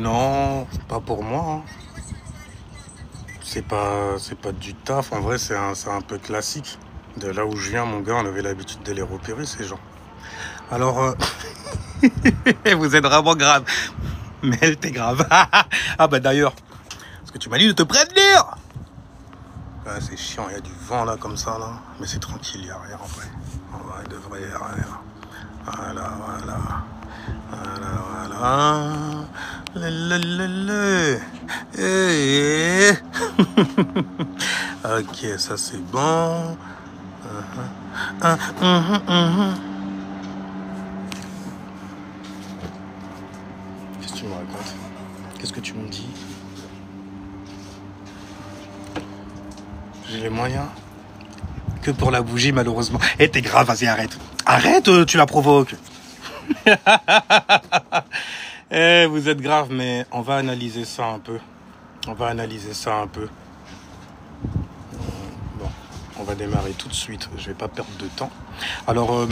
Non, pas pour moi. Hein. C'est pas du taf. En vrai, c'est un peu classique. De là où je viens, mon gars, on avait l'habitude de les repérer, ces gens. Alors, vous êtes vraiment grave. Mais t'es grave. Ah bah d'ailleurs, parce que tu m'as dit de te prévenir. Ah, c'est chiant, il y a du vent là, comme ça, là. Mais c'est tranquille, il n'y a rien en vrai. En vrai, il devrait y avoir rien. Voilà, voilà. Voilà, voilà. Hey. Ok, ça c'est bon. Qu'est-ce que tu me racontes? Qu'est-ce que tu me dis? J'ai les moyens. Que pour la bougie, malheureusement. Eh, t'es grave, vas-y, arrête. Arrête, tu la provoques. Eh, vous êtes grave, mais on va analyser ça un peu. On va analyser ça un peu. Bon, on va démarrer tout de suite. Je vais pas perdre de temps. Alors,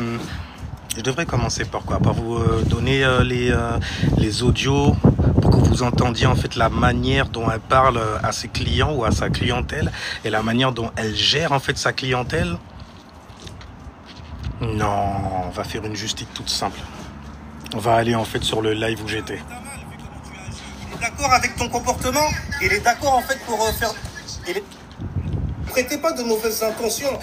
je devrais commencer par quoi? Par vous donner les audios pour que vous entendiez en fait la manière dont elle parle à ses clients ou à sa clientèle et la manière dont elle gère en fait sa clientèle. Non, on va faire une justice toute simple. On va aller en fait sur le live où j'étais. Il est d'accord avec ton comportement. Il est d'accord en fait pour faire... Prêtez pas de mauvaises intentions.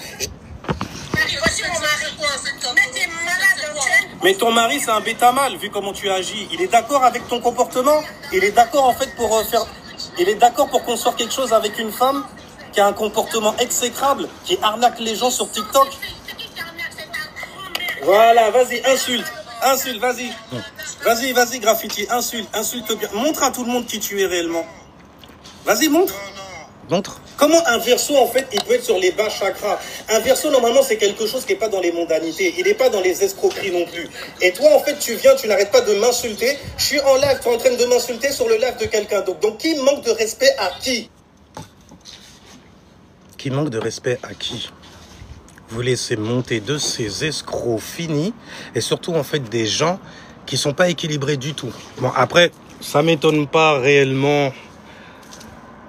Mais ton mari c'est un bêta mâle vu comment tu agis. Il est d'accord avec ton comportement. Il est d'accord en fait pour faire... Il est d'accord pour construire quelque chose avec une femme qui a un comportement exécrable, qui arnaque les gens sur TikTok. Voilà, vas-y, insulte. Insulte, vas-y. Vas-y, vas-y, graffiti, insulte bien. Montre à tout le monde qui tu es réellement. Vas-y, montre. Montre. Comment un verso, en fait, il peut être sur les bas chakras? Un verso, normalement, c'est quelque chose qui n'est pas dans les mondanités. Il n'est pas dans les escroqueries non plus. Et toi, en fait, tu viens, tu n'arrêtes pas de m'insulter. Je suis en live, tu es en train de m'insulter sur le live de quelqu'un d'autre. Donc, qui manque de respect à qui? Qui manque de respect à qui? Vous laissez monter de ces escrocs finis et surtout en fait des gens qui sont pas équilibrés du tout. Bon après, ça m'étonne pas réellement.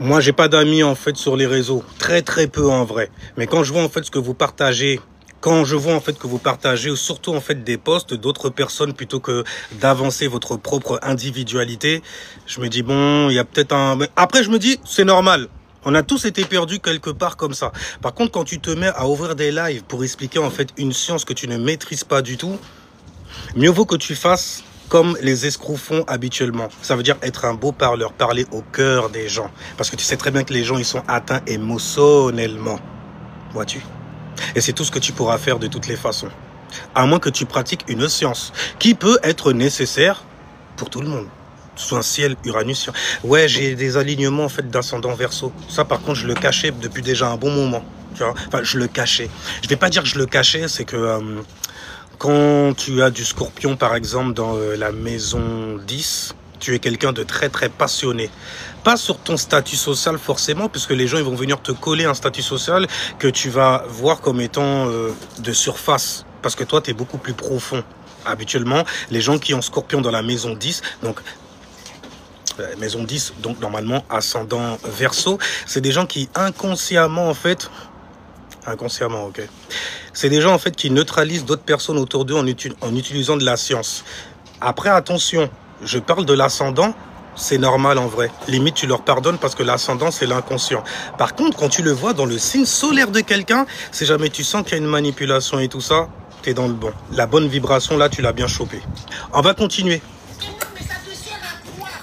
Moi, j'ai pas d'amis en fait sur les réseaux, très peu en vrai. Mais quand je vois en fait ce que vous partagez, surtout en fait des posts d'autres personnes plutôt que d'avancer votre propre individualité, je me dis bon, il y a peut-être un. Mais après, je me dis c'est normal. On a tous été perdus quelque part comme ça. Par contre, quand tu te mets à ouvrir des lives pour expliquer en fait une science que tu ne maîtrises pas du tout, mieux vaut que tu fasses comme les escrocs font habituellement. Ça veut dire être un beau parleur, parler au cœur des gens. Parce que tu sais très bien que les gens, ils sont atteints émotionnellement. Vois-tu? Et c'est tout ce que tu pourras faire de toutes les façons. À moins que tu pratiques une science qui peut être nécessaire pour tout le monde. Sous un ciel uranusien. Ouais, j'ai des alignements en fait d'ascendant Verseau. Ça par contre je le cachais depuis déjà un bon moment. Tu vois, enfin je le cachais. Je vais pas dire que je le cachais, c'est que quand tu as du Scorpion par exemple dans la maison 10, tu es quelqu'un de très passionné. Pas sur ton statut social forcément, puisque les gens ils vont venir te coller un statut social que tu vas voir comme étant de surface. Parce que toi tu es beaucoup plus profond. Habituellement, les gens qui ont Scorpion dans la maison 10, donc maison 10, donc normalement ascendant Verseau, c'est des gens qui inconsciemment en fait, ok, c'est des gens en fait qui neutralisent d'autres personnes autour d'eux en utilisant de la science. Après attention, je parle de l'ascendant, c'est normal en vrai, limite tu leur pardonnes parce que l'ascendant c'est l'inconscient. Par contre quand tu le vois dans le signe solaire de quelqu'un, si jamais tu sens qu'il y a une manipulation et tout ça, t'es dans le bon. La bonne vibration là tu l'as bien chopé. On va continuer.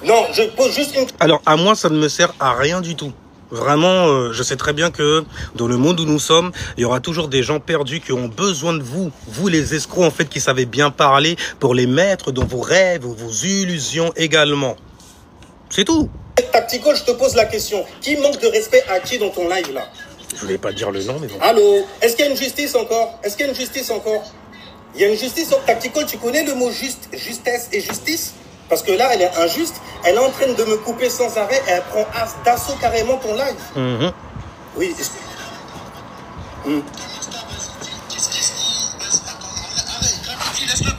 Non, je pose juste une... Alors, à moi, ça ne me sert à rien du tout. Vraiment, je sais très bien que dans le monde où nous sommes, il y aura toujours des gens perdus qui ont besoin de vous. Vous, les escrocs, en fait, qui savez bien parler pour les mettre dans vos rêves, vos illusions également. C'est tout. Tactical, je te pose la question. Qui manque de respect à qui dans ton live, là? Je voulais pas dire le nom, mais bon. Allô? Est-ce qu'il y a une justice encore? Est-ce qu'il y a une justice encore? Il y a une justice en Tactical. Tu connais le mot justesse et justice? Parce que là, elle est injuste. Elle est en train de me couper sans arrêt. Elle prend d'assaut carrément ton live. Oui.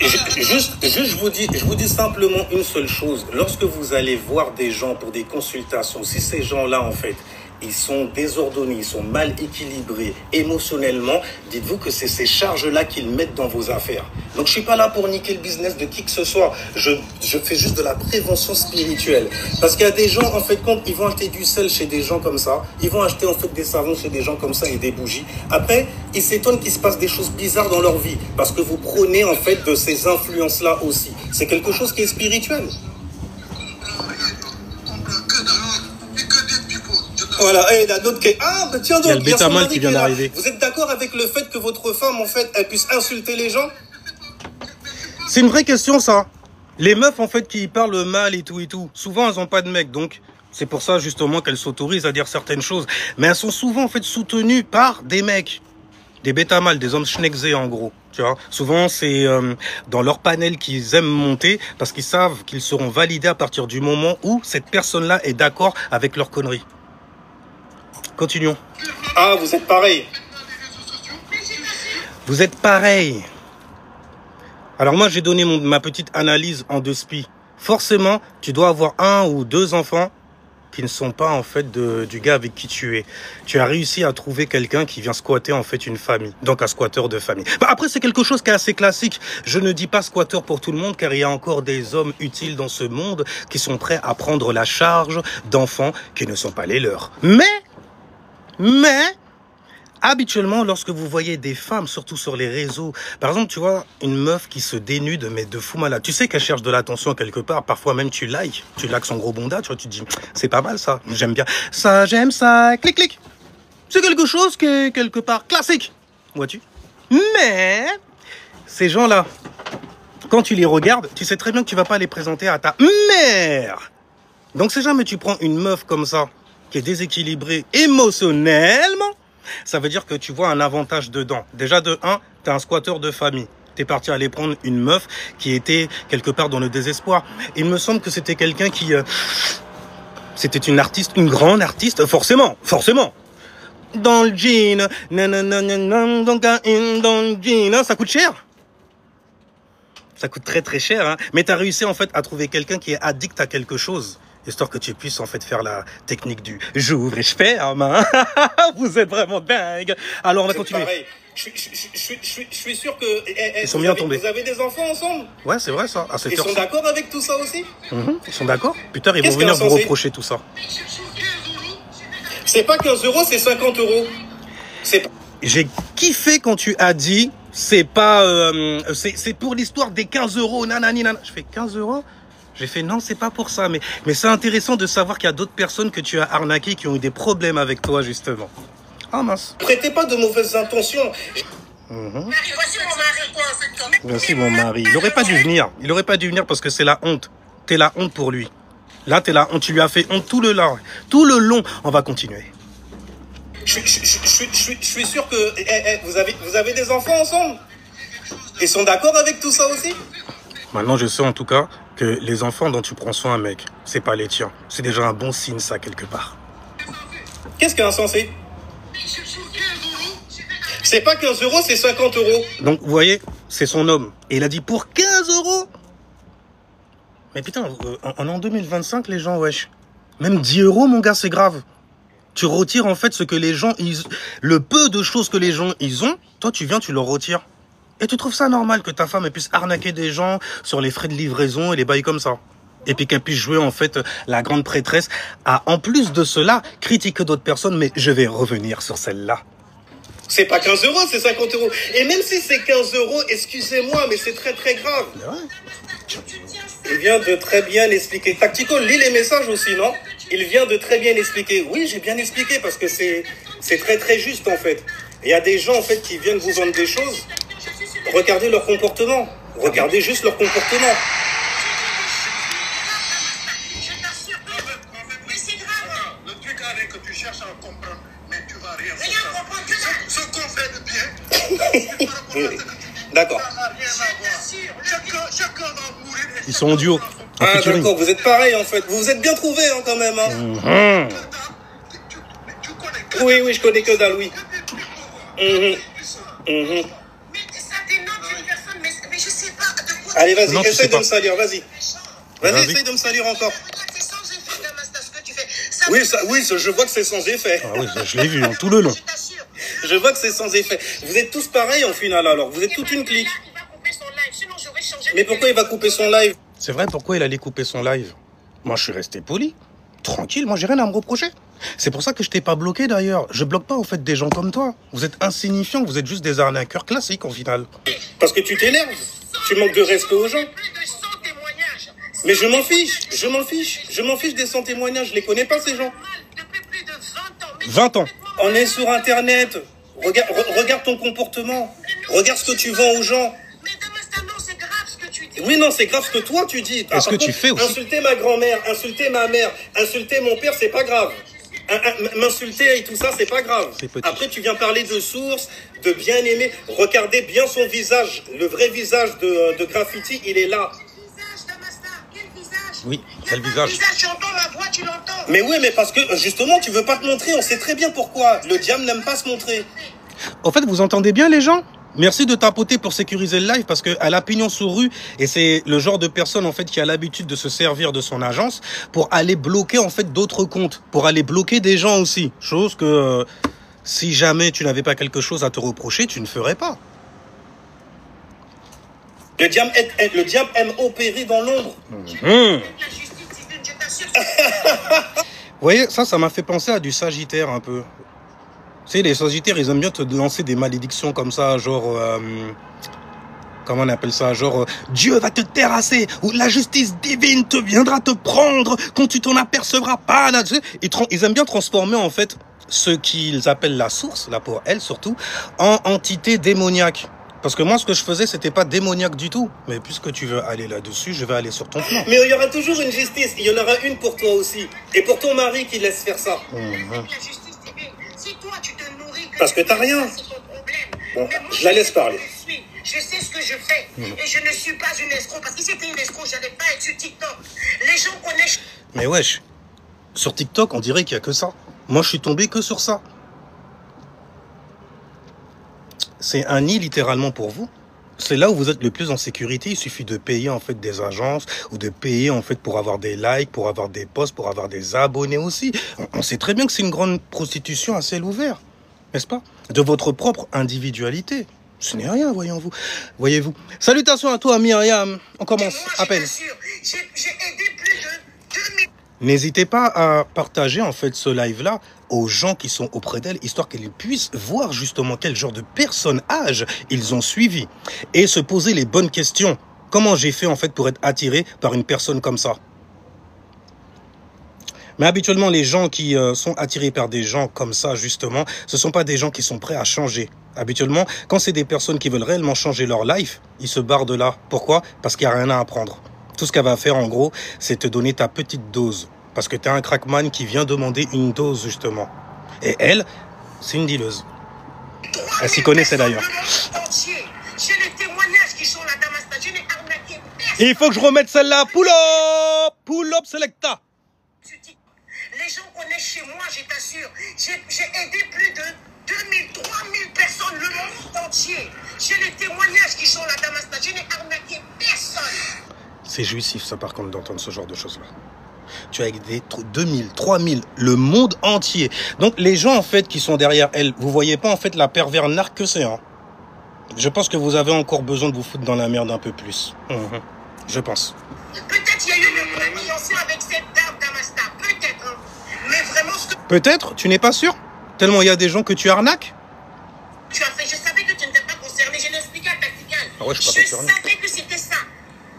Je vous dis simplement une seule chose. Lorsque vous allez voir des gens pour des consultations, si ces gens-là, en fait, ils sont désordonnés, ils sont mal équilibrés émotionnellement, dites-vous que c'est ces charges-là qu'ils mettent dans vos affaires. Donc je suis pas là pour niquer le business de qui que ce soit. Je fais juste de la prévention spirituelle. Parce qu'il y a des gens, en fait, quand ils vont acheter du sel chez des gens comme ça, ils vont acheter en fait des savons chez des gens comme ça et des bougies. Après, ils s'étonnent qu'il se passe des choses bizarres dans leur vie. Parce que vous prenez en fait de ces influences-là aussi. C'est quelque chose qui est spirituel. Voilà, et il y a d'autres qui... Ah, bah tiens donc, il y a le Betamal qui vient d'arriver. Vous êtes d'accord avec le fait que votre femme, en fait, elle puisse insulter les gens? C'est une vraie question, ça. Les meufs, en fait, qui parlent mal et tout, souvent, elles n'ont pas de mec, donc... C'est pour ça, justement, qu'elles s'autorisent à dire certaines choses. Mais elles sont souvent, en fait, soutenues par des mecs. Des Betamal, des hommes schneckzés, en gros. Tu vois, souvent, c'est dans leur panel qu'ils aiment monter parce qu'ils savent qu'ils seront validés à partir du moment où cette personne-là est d'accord avec leurs conneries. Continuons. Ah, vous êtes pareil. Vous êtes pareil. Alors moi, j'ai donné ma petite analyse en 2 spi. Forcément, tu dois avoir 1 ou 2 enfants qui ne sont pas en fait du gars avec qui tu es. Tu as réussi à trouver quelqu'un qui vient squatter en fait une famille. Donc un squatteur de famille. Bah, après, c'est quelque chose qui est assez classique. Je ne dis pas squatteur pour tout le monde car il y a encore des hommes utiles dans ce monde qui sont prêts à prendre la charge d'enfants qui ne sont pas les leurs. Mais, habituellement, lorsque vous voyez des femmes, surtout sur les réseaux, par exemple, tu vois, une meuf qui se dénude, mais de fou malade. Tu sais qu'elle cherche de l'attention quelque part. Parfois même, tu likes son gros bonda, tu vois, tu te dis, c'est pas mal ça, j'aime bien. Ça, j'aime ça, clic, clic. C'est quelque chose qui est quelque part classique, vois-tu. Mais, ces gens-là, quand tu les regardes, tu sais très bien que tu vas pas les présenter à ta mère. Donc, si jamais tu prends une meuf comme ça, qui est déséquilibré émotionnellement, ça veut dire que tu vois un avantage dedans. Déjà de 1, tu es un squatteur de famille. Tu es parti aller prendre une meuf qui était quelque part dans le désespoir. Il me semble que c'était quelqu'un qui... c'était une artiste, une grande artiste, forcément. Dans le jean, dans le jean, ça coûte cher. Ça coûte très très cher, hein. Mais tu as réussi en fait à trouver quelqu'un qui est addict à quelque chose. Histoire que tu puisses en fait faire la technique du j'ouvre et je ferme. Hein. Vous êtes vraiment dingue. Alors on va continuer. Pareil. Je suis sûr que ils sont bien tombés. Vous avez des enfants ensemble? Ouais, c'est vrai ça. Ils sont d'accord avec tout ça aussi? Ils sont d'accord. Putain, ils vont venir vous reprocher tout ça. C'est pas 15 €, c'est 50 €. J'ai kiffé quand tu as dit c'est pas c'est pour l'histoire des 15 €. Nanani nanana. Je fais 15 €. J'ai fait non, c'est pas pour ça, mais c'est intéressant de savoir qu'il y a d'autres personnes que tu as arnaquées qui ont eu des problèmes avec toi, justement. Ah mince. Prêtez pas de mauvaises intentions. Voici mon mari. Il aurait pas dû venir. Il aurait pas dû venir parce que c'est la honte. T'es la honte pour lui. Là, t'es la honte. Tu lui as fait honte tout le long. Tout le long. On va continuer. Je suis sûr que vous avez des enfants ensemble. Ils sont d'accord avec tout ça aussi? Maintenant, je sais en tout cas que les enfants dont tu prends soin, mec, c'est pas les tiens. C'est déjà un bon signe, ça, quelque part. Qu'est-ce qui est insensé? C'est pas 15 €, c'est 50 €. Donc, vous voyez, c'est son homme. Et il a dit pour 15 €. Mais putain, on est en 2025, les gens, wesh. Même 10 €, mon gars, c'est grave. Tu retires, en fait, ce que les gens... le peu de choses que les gens, ils ont, toi, tu viens, tu leur retires. Et tu trouves ça normal que ta femme elle puisse arnaquer des gens sur les frais de livraison et les bails comme ça? Et puis qu'elle puisse jouer en fait la grande prêtresse à, en plus de cela, critiquer d'autres personnes. Mais je vais revenir sur celle-là. C'est pas 15 €, c'est 50 €. Et même si c'est 15 €, excusez-moi, mais c'est très très grave. Ouais. Il vient de très bien expliquer. Tactical, lis les messages aussi, non? Il vient de très bien expliquer. Oui, j'ai bien expliqué parce que c'est très très juste en fait. Il y a des gens en fait qui viennent vous vendre des choses. Regardez leur comportement. Regardez juste leur comportement. Je t'assure mais c'est grave. Le truc avec que tu cherches à comprendre, mais tu vas rien comprendre. Ce qu'on fait de bien. D'accord. Chacun va mourir. Ils sont en duo. Ah d'accord, vous êtes pareil en fait. Vous vous êtes bien trouvés hein, quand même. Hein. Oui, je connais que dalle, oui. Mais ça dénote une personne, mais je sais pas. Allez, vas-y, Non, tu sais essaye de pas. me salir, vas-y. Vas-y, Vas-y. essaye de me salir encore. C'est sans effet, Damastas, ce que tu fais. Oui, je vois que c'est sans effet. Ah oui, je l'ai vu hein, tout le long. Je t'assure. Je vois que c'est sans effet. Vous êtes tous pareils en final alors. Vous êtes toute une clique. Là, il va couper son live, sinon j'aurais changé. Mais pourquoi il va couper son live? C'est vrai, pourquoi il allait couper son live? Moi, je suis resté poli. Tranquille, moi, j'ai rien à me reprocher. C'est pour ça que je t'ai pas bloqué, d'ailleurs. Je bloque pas, en fait, des gens comme toi. Vous êtes insignifiants, vous êtes juste des arnaqueurs classiques, au final. Parce que tu t'énerves. Tu manques de respect aux gens. Plus de 100 témoignages. Mais je m'en fiche. Je m'en fiche. Je m'en fiche des 100 témoignages. Je les connais pas, ces gens. Depuis plus de 20 ans. Mais 20 ans. On est sur Internet. Regarde ton comportement. Regarde ce que tu vends aux gens. Mais Damastas, non, c'est grave ce que tu dis. Oui, non, c'est grave ce que toi tu dis. Est-ce que Par tu fais aussi? Insulter ma grand-mère, insulter ma mère, insulter mon père, c'est pas grave. M'insulter et tout ça, c'est pas grave. C'est petit. Après, tu viens parler de source, de bien aimer. Regardez bien son visage. Le vrai visage de Graffiti, il est là. Visage, Damastas, quel visage? Oui, Y a quel pas de visage? Tu entends ma voix, tu l'entends. Mais oui, mais parce que justement, tu veux pas te montrer. On sait très bien pourquoi. Le diable n'aime pas se montrer. Au fait, vous entendez bien, les gens? Merci de tapoter pour sécuriser le live parce qu'elle a pignon sur rue et c'est le genre de personne en fait qui a l'habitude de se servir de son agence pour aller bloquer en fait d'autres comptes, pour aller bloquer des gens aussi. Chose que si jamais tu n'avais pas quelque chose à te reprocher, tu ne ferais pas. Le diable aime opérer dans l'ombre. La justice divine, je t'assure. Vous voyez, ça m'a fait penser à du Sagittaire un peu. Tu sais, les Sagittaires, ils aiment bien te lancer des malédictions comme ça, genre... comment on appelle ça? Genre, Dieu va te terrasser, ou la justice divine te viendra te prendre quand tu t'en apercevras pas. Là, tu sais, ils aiment bien transformer, en fait, ce qu'ils appellent la source, là pour elle surtout, en entité démoniaque. Parce que moi, ce que je faisais, c'était pas démoniaque du tout. Mais puisque tu veux aller là-dessus, je vais aller sur ton plan. Mais il y aura toujours une justice. Il y en aura une pour toi aussi. Et pour ton mari qui laisse faire ça. La justice divine, si toi tu te nourris... Parce que t'as rien. C'est ton problème. Bon, Mais moi, je la laisse parler. Je sais ce que je fais. Et je ne suis pas une escroc. Parce que si c'était une escroc, je n'allais pas être sur TikTok. Les gens connaissent... Mais wesh, sur TikTok, on dirait qu'il y a que ça. Moi, je suis tombé que sur ça. C'est un nid littéralement pour vous. C'est là où vous êtes le plus en sécurité. Il suffit de payer en fait des agences ou de payer en fait pour avoir des likes, pour avoir des posts, pour avoir des abonnés aussi. On sait très bien que c'est une grande prostitution à ciel ouvert, n'est-ce pas? De votre propre individualité. Ce n'est rien, voyez-vous. Salutations à toi, Myriam. On commence à peine. J'ai aidé plus de 2000... N'hésitez pas à partager en fait ce live-là aux gens qui sont auprès d'elle, histoire qu'elles puissent voir justement quel genre de personnage ils ont suivi et se poser les bonnes questions. Comment j'ai fait en fait pour être attiré par une personne comme ça? Mais habituellement, les gens qui sont attirés par des gens comme ça, justement, ce ne sont pas des gens qui sont prêts à changer. Habituellement, quand c'est des personnes qui veulent réellement changer leur life, ils se barrent de là. Pourquoi? Parce qu'il n'y a rien à apprendre. Tout ce qu'elle va faire, en gros, c'est te donner ta petite dose. Parce que tu es un crackman qui vient demander une dose, justement. Et elle, c'est une dealeuse. Elle s'y connaissait d'ailleurs. J'ai les témoignages qui sont là, Damastas. Je n'ai arnaqué personne. Il faut que je remette celle-là. Pull up! Pull up selecta. Les gens connaissent chez moi, je t'assure. J'ai aidé plus de 2000, 3000 personnes, le monde entier. J'ai les témoignages qui sont là, Damastas. Je n'ai arnaqué personne. C'est jouissif, ça, par contre, d'entendre ce genre de choses-là. Tu as aidé 2000, 3000, le monde entier. Donc, les gens, en fait, qui sont derrière elle, vous voyez pas, en fait, la pervers narc que c'est, hein. Je pense que vous avez encore besoin de vous foutre dans la merde un peu plus. Je pense. Peut-être il y a eu une communication avec cette dame, Damastas. Peut-être, hein. Mais vraiment, ce que Peut-être, tu n'es pas sûr? Tellement il y a des gens que tu arnaques? tu as fait, je savais que tu n'étais pas concerné. Je l'ai expliqué à Tactical. Ah ouais, je suis pas concerné. savais que c'était ça.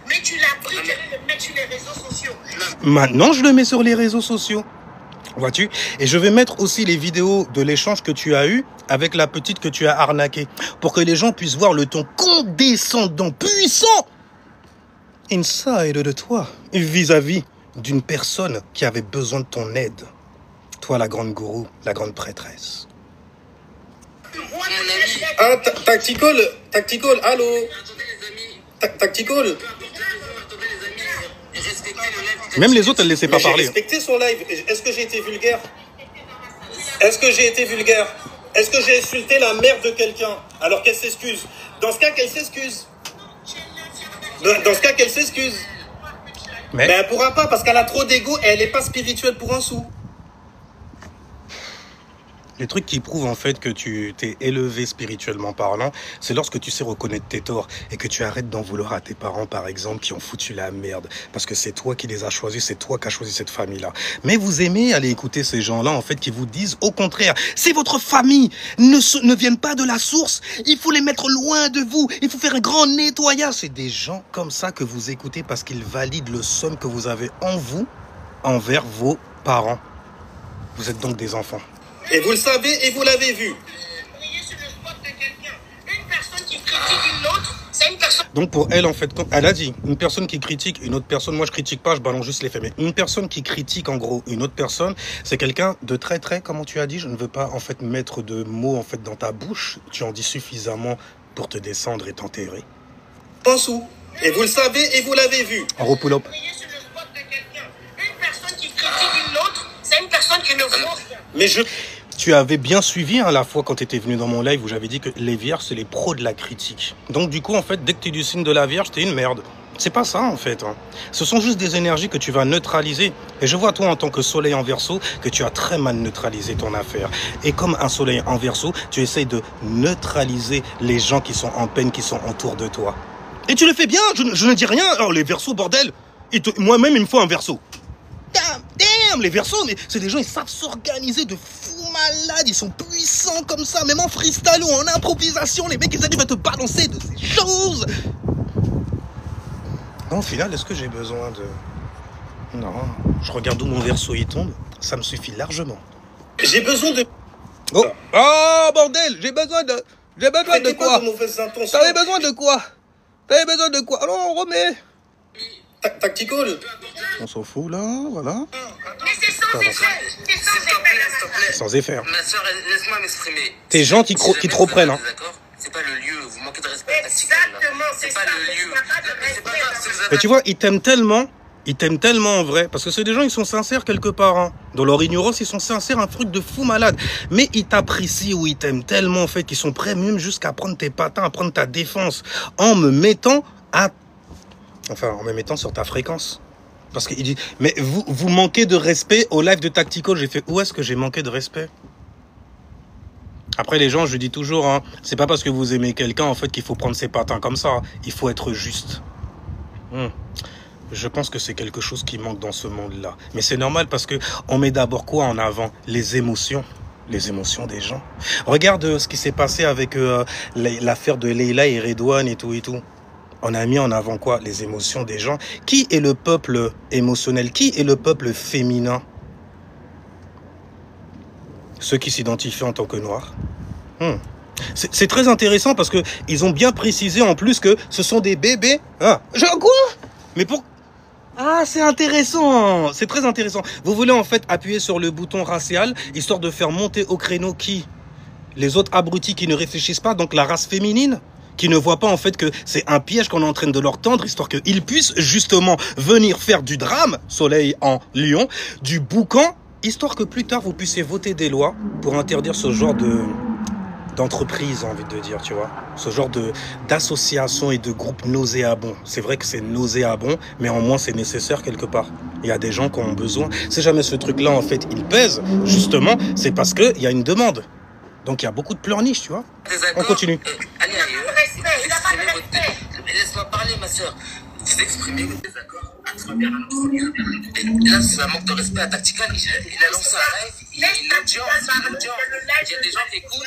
Mais tu l'as pris, tu allais le mettre sur les réseaux sociaux. Maintenant, je le mets sur les réseaux sociaux. Vois-tu? Et je vais mettre aussi les vidéos de l'échange que tu as eu avec la petite que tu as arnaquée. Pour que les gens puissent voir le ton condescendant, puissant, inside de toi, vis-à-vis d'une personne qui avait besoin de ton aide. Toi, la grande gourou, la grande prêtresse. Ah, Tactical, allô? Tactical. Même les autres, elles ne laissaient pas J'ai parler. respecté son live. Est-ce que j'ai été vulgaire? Est-ce que j'ai été vulgaire? Est-ce que j'ai insulté la mère de quelqu'un alors qu'elle s'excuse? Dans ce cas, qu'elle s'excuse. Dans ce cas, qu'elle s'excuse. Mais elle pourra pas parce qu'elle a trop d'ego et elle n'est pas spirituelle pour un sou. Les trucs qui prouvent en fait que tu t'es élevé spirituellement parlant, c'est lorsque tu sais reconnaître tes torts et que tu arrêtes d'en vouloir à tes parents, par exemple, qui ont foutu la merde. Parce que c'est toi qui les as choisis, c'est toi qui as choisi cette famille-là. Mais vous aimez aller écouter ces gens-là, en fait, qui vous disent au contraire, c'est votre famille, ne viennent pas de la source, il faut les mettre loin de vous, il faut faire un grand nettoyage. C'est des gens comme ça que vous écoutez parce qu'ils valident le somme que vous avez en vous envers vos parents. Vous êtes donc des enfants. Et vous le savez et vous l'avez vu. Briller sur le spot de quelqu'un. Une personne qui critique une autre, c'est une personne... Donc pour elle, en fait, elle a dit, une personne qui critique une autre personne, moi je critique pas, je balance juste les faits, mais une personne qui critique en gros une autre personne, c'est quelqu'un de très, comment tu as dit, je ne veux pas en fait mettre de mots en fait dans ta bouche, tu en dis suffisamment pour te descendre et t'enterrer. En sous. Et vous le savez et vous l'avez vu. En repull-up. Briller sur le spot de quelqu'un. Une personne qui critique une autre, c'est une personne qui ne vaut rien. Mais je... Tu avais bien suivi la fois quand tu étais venu dans mon live où j'avais dit que les vierges, c'est les pros de la critique. Donc du coup, en fait, dès que tu es du signe de la vierge, t'es une merde. C'est pas ça, en fait. Ce sont juste des énergies que tu vas neutraliser. Et je vois, toi, en tant que soleil en verso, que tu as très mal neutralisé ton affaire. Et comme un soleil en verso, tu essayes de neutraliser les gens qui sont en peine, qui sont autour de toi. Et tu le fais bien, je ne dis rien. Alors, les versos, bordel. Moi-même, il me faut un verso. Damn, les versos, mais c'est des gens, ils savent s'organiser de fous malades, ils sont puissants comme ça, même en freestyle ou en improvisation, les mecs, ils arrivent à te balancer de ces choses. Non, au final, est-ce que j'ai besoin de... Non, je regarde où mon verso y tombe, ça me suffit largement. J'ai besoin de... Oh, bordel, j'ai besoin de quoi? T'avais besoin de quoi? Alors, on remet. Tactical. On s'en fout, là, voilà. Mais c'est sans effet. C'est sans effet. Sans effet. Ma soeur, laisse-moi m'exprimer. T'es gens qui te reprennent, hein. D'accord ? C'est pas le lieu, vous manquez de respect. Exactement, c'est ça. pas le lieu. C'est pas grave, si vous avez... Mais tu vois, ils t'aiment tellement en vrai, parce que c'est des gens, ils sont sincères quelque part, hein. Dans leur ignorance, ils sont sincères, un truc de fou malade. Mais ils t'apprécient ou ils t'aiment tellement, en fait, qu'ils sont prêts même jusqu'à prendre tes patins, à prendre ta défense, en me mettant sur ta fréquence. Parce qu'il dit, mais vous manquez de respect au live de Tactical. J'ai fait, où est-ce que j'ai manqué de respect? Après, les gens, je dis toujours, hein, c'est pas parce que vous aimez quelqu'un, en fait, qu'il faut prendre ses patins comme ça. Il faut être juste. Je pense que c'est quelque chose qui manque dans ce monde-là. Mais c'est normal parce que on met d'abord quoi en avant? Les émotions. Les émotions des gens. Regarde ce qui s'est passé avec l'affaire de Leila et Redouane et tout et tout. On a mis en avant quoi? Les émotions des gens. Qui est le peuple émotionnel? Qui est le peuple féminin? Ceux qui s'identifient en tant que noirs. C'est très intéressant parce que ils ont bien précisé en plus que ce sont des bébés. Quoi? Mais pour... Ah, c'est intéressant. C'est très intéressant. Vous voulez en fait appuyer sur le bouton racial, histoire de faire monter au créneau qui? Les autres abrutis qui ne réfléchissent pas, donc la race féminine, qui ne voient pas en fait que c'est un piège qu'on est en train de leur tendre, histoire qu'ils puissent justement venir faire du drame, soleil en lion, du boucan, histoire que plus tard vous puissiez voter des lois pour interdire ce genre d'entreprise, envie de dire, tu vois. Ce genre d'association et de groupe nauséabond. C'est vrai que c'est nauséabond, mais au moins c'est nécessaire quelque part. Il y a des gens qui ont besoin. Si jamais ce truc-là, en fait, il pèse, justement, c'est parce qu'il y a une demande. Donc il y a beaucoup de pleurniches, tu vois. On continue. Allez ailleurs. Il n'a pas de respect. Laisse-moi parler, ma soeur. Vous exprimez vos désaccords à travers un autre lieu. Et là, c'est un manque de respect à Tactical. Il a lancé un live. Il y a des gens qui écoutent.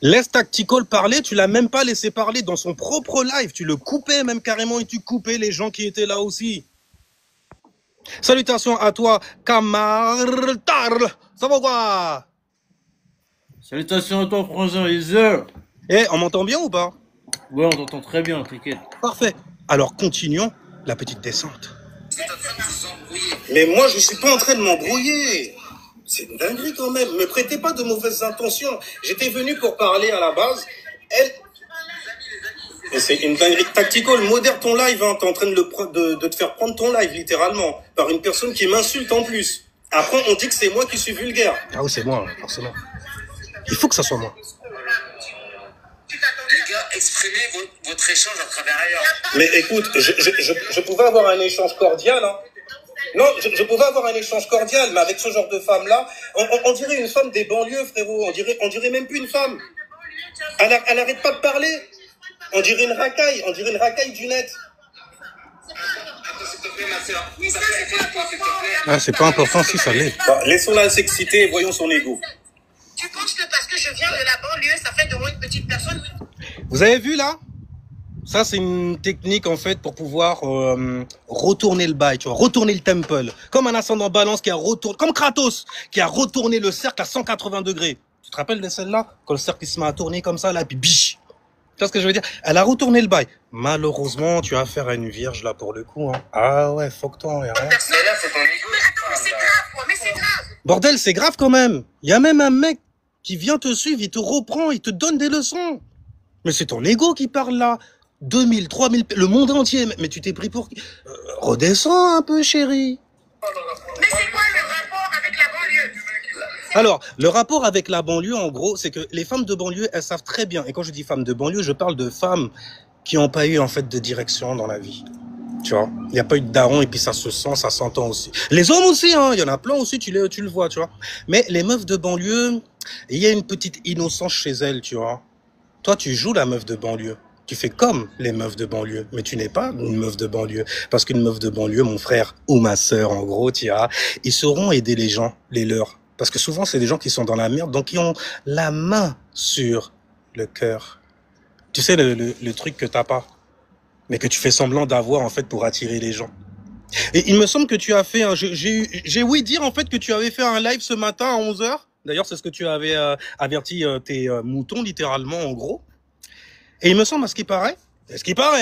Laisse Tactical parler, tu l'as même pas laissé parler dans son propre live. Tu le coupais même carrément et tu coupais les gens qui étaient là aussi. Salutations à toi, Kamartarl. Ça va quoi? Salutations à toi, frangin Iser. Eh, on m'entend bien ou pas? Ouais, on t'entend très bien, t'inquiète. Parfait. Alors, continuons la petite descente. Mais moi, je suis pas en train de m'embrouiller. C'est une dinguerie quand même. Me prêtez pas de mauvaises intentions. J'étais venu pour parler à la base. Et c'est une dinguerie. Tactical, modère ton live. Hein. T'es en train de te faire prendre ton live, littéralement, par une personne qui m'insulte en plus. Après, on dit que c'est moi qui suis vulgaire. Ah oui, c'est moi, forcément. Il faut que ça soit moi. Les gars, exprimer votre échange à travers ailleurs. Mais écoute, je pouvais avoir un échange cordial, hein. Non, je pouvais avoir un échange cordial, mais avec ce genre de femme-là, on dirait une femme des banlieues, frérot. On dirait même plus une femme. Elle arrête pas de parler. On dirait une racaille du net. Ah, c'est pas important si ça l'est. Bah, laissons-la s'exciter et voyons son ego. Tu penses que parce que je viens de la banlieue, ça fait de moi une petite personne? Vous avez vu là? Ça, c'est une technique, en fait, pour pouvoir retourner le bail, tu vois, retourner le temple. Comme un ascendant balance qui a retourné, comme Kratos, qui a retourné le cercle à 180 degrés. Tu te rappelles de celle-là? Quand le cercle il se met à tourner comme ça, là, puis biche. Tu vois ce que je veux dire? Elle a retourné le bail. Malheureusement, tu as affaire à une vierge, là, pour le coup, hein. Ah ouais, fuck toi, hein. Mais là, c'est ton ego. Mais attends, mais c'est grave, quoi, mais c'est grave. Bordel, c'est grave quand même. Il y a même un mec qui vient te suivre, il te reprend, il te donne des leçons. Mais c'est ton ego qui parle là. 2000, 3000, le monde entier. Mais tu t'es pris pour... redescends un peu, chérie. Mais c'est quoi le rapport avec la banlieue? Alors, le rapport avec la banlieue, en gros, c'est que les femmes de banlieue, elles savent très bien. Et quand je dis femmes de banlieue, je parle de femmes qui n'ont pas eu, en fait, de direction dans la vie. Tu vois, il n'y a pas eu de daron et puis ça se sent, ça s'entend aussi. Les hommes aussi, hein, il y en a plein aussi, tu le vois, tu vois. Mais les meufs de banlieue, il y a une petite innocence chez elles, tu vois. Toi, tu joues la meuf de banlieue. Tu fais comme les meufs de banlieue, mais tu n'es pas une meuf de banlieue. Parce qu'une meuf de banlieue, mon frère ou ma sœur, en gros, tu vois, ils sauront aider les gens, les leurs. Parce que souvent, c'est des gens qui sont dans la merde, donc qui ont la main sur le cœur. Tu sais, le truc que t'as pas, mais que tu fais semblant d'avoir, en fait, pour attirer les gens. Et il me semble que tu as fait j'ai ouï dire, en fait, que tu avais fait un live ce matin à 11h. D'ailleurs, c'est ce que tu avais averti tes moutons, littéralement, en gros. Et il me semble, à ce qui paraît,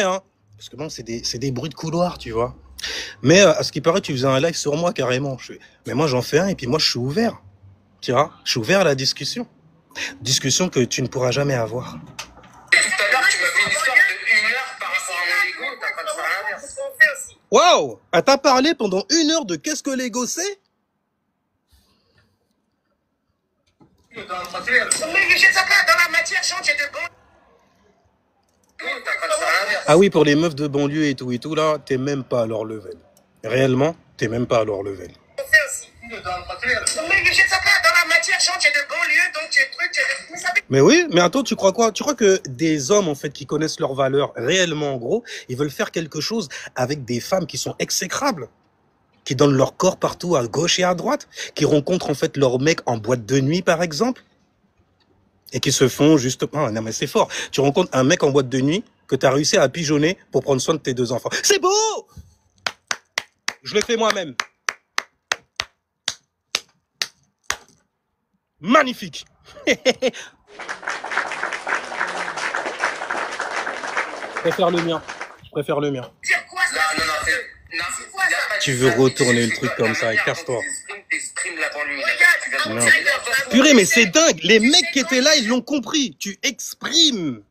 hein, parce que bon, c'est des bruits de couloir, tu vois. Mais à ce qui paraît, tu faisais un live sur moi, carrément. Mais moi, j'en fais un, et puis moi, je suis ouvert. Tu vois, je suis ouvert à la discussion. Discussion que tu ne pourras jamais avoir. Et tout à l'heure, tu m'as fait une histoire de 1 heure par rapport à mon ego, t'as pas de faire l'inverse. Waouh! Elle t'a parlé pendant 1 heure de qu'est-ce que l'ego c'est? Mais je sais pas, dans la matière, change de bon. Ah oui, pour les meufs de banlieue et tout là, t'es même pas à leur level. Réellement, t'es même pas à leur level. Mais je sais pas, dans la matière, change de banlieue, donc tu es truc. Mais oui, mais attends, tu crois quoi? Tu crois que des hommes, en fait, qui connaissent leurs valeurs réellement, en gros, ils veulent faire quelque chose avec des femmes qui sont exécrables, qui donnent leur corps partout à gauche et à droite, qui rencontrent, en fait, leur mec en boîte de nuit, par exemple, et qui se font justement... Ah, non, mais c'est fort. Tu rencontres un mec en boîte de nuit que tu as réussi à pigeonner pour prendre soin de tes 2 enfants. C'est beau! Je le fais moi-même. Magnifique. Je préfère le mien. Dire quoi ça? Non, Tu veux retourner le truc comme ça, et casse-toi. T'exprimes la banlieue. Non. Purée, mais c'est dingue. Les mecs qui étaient là, ils l'ont compris. Tu exprimes.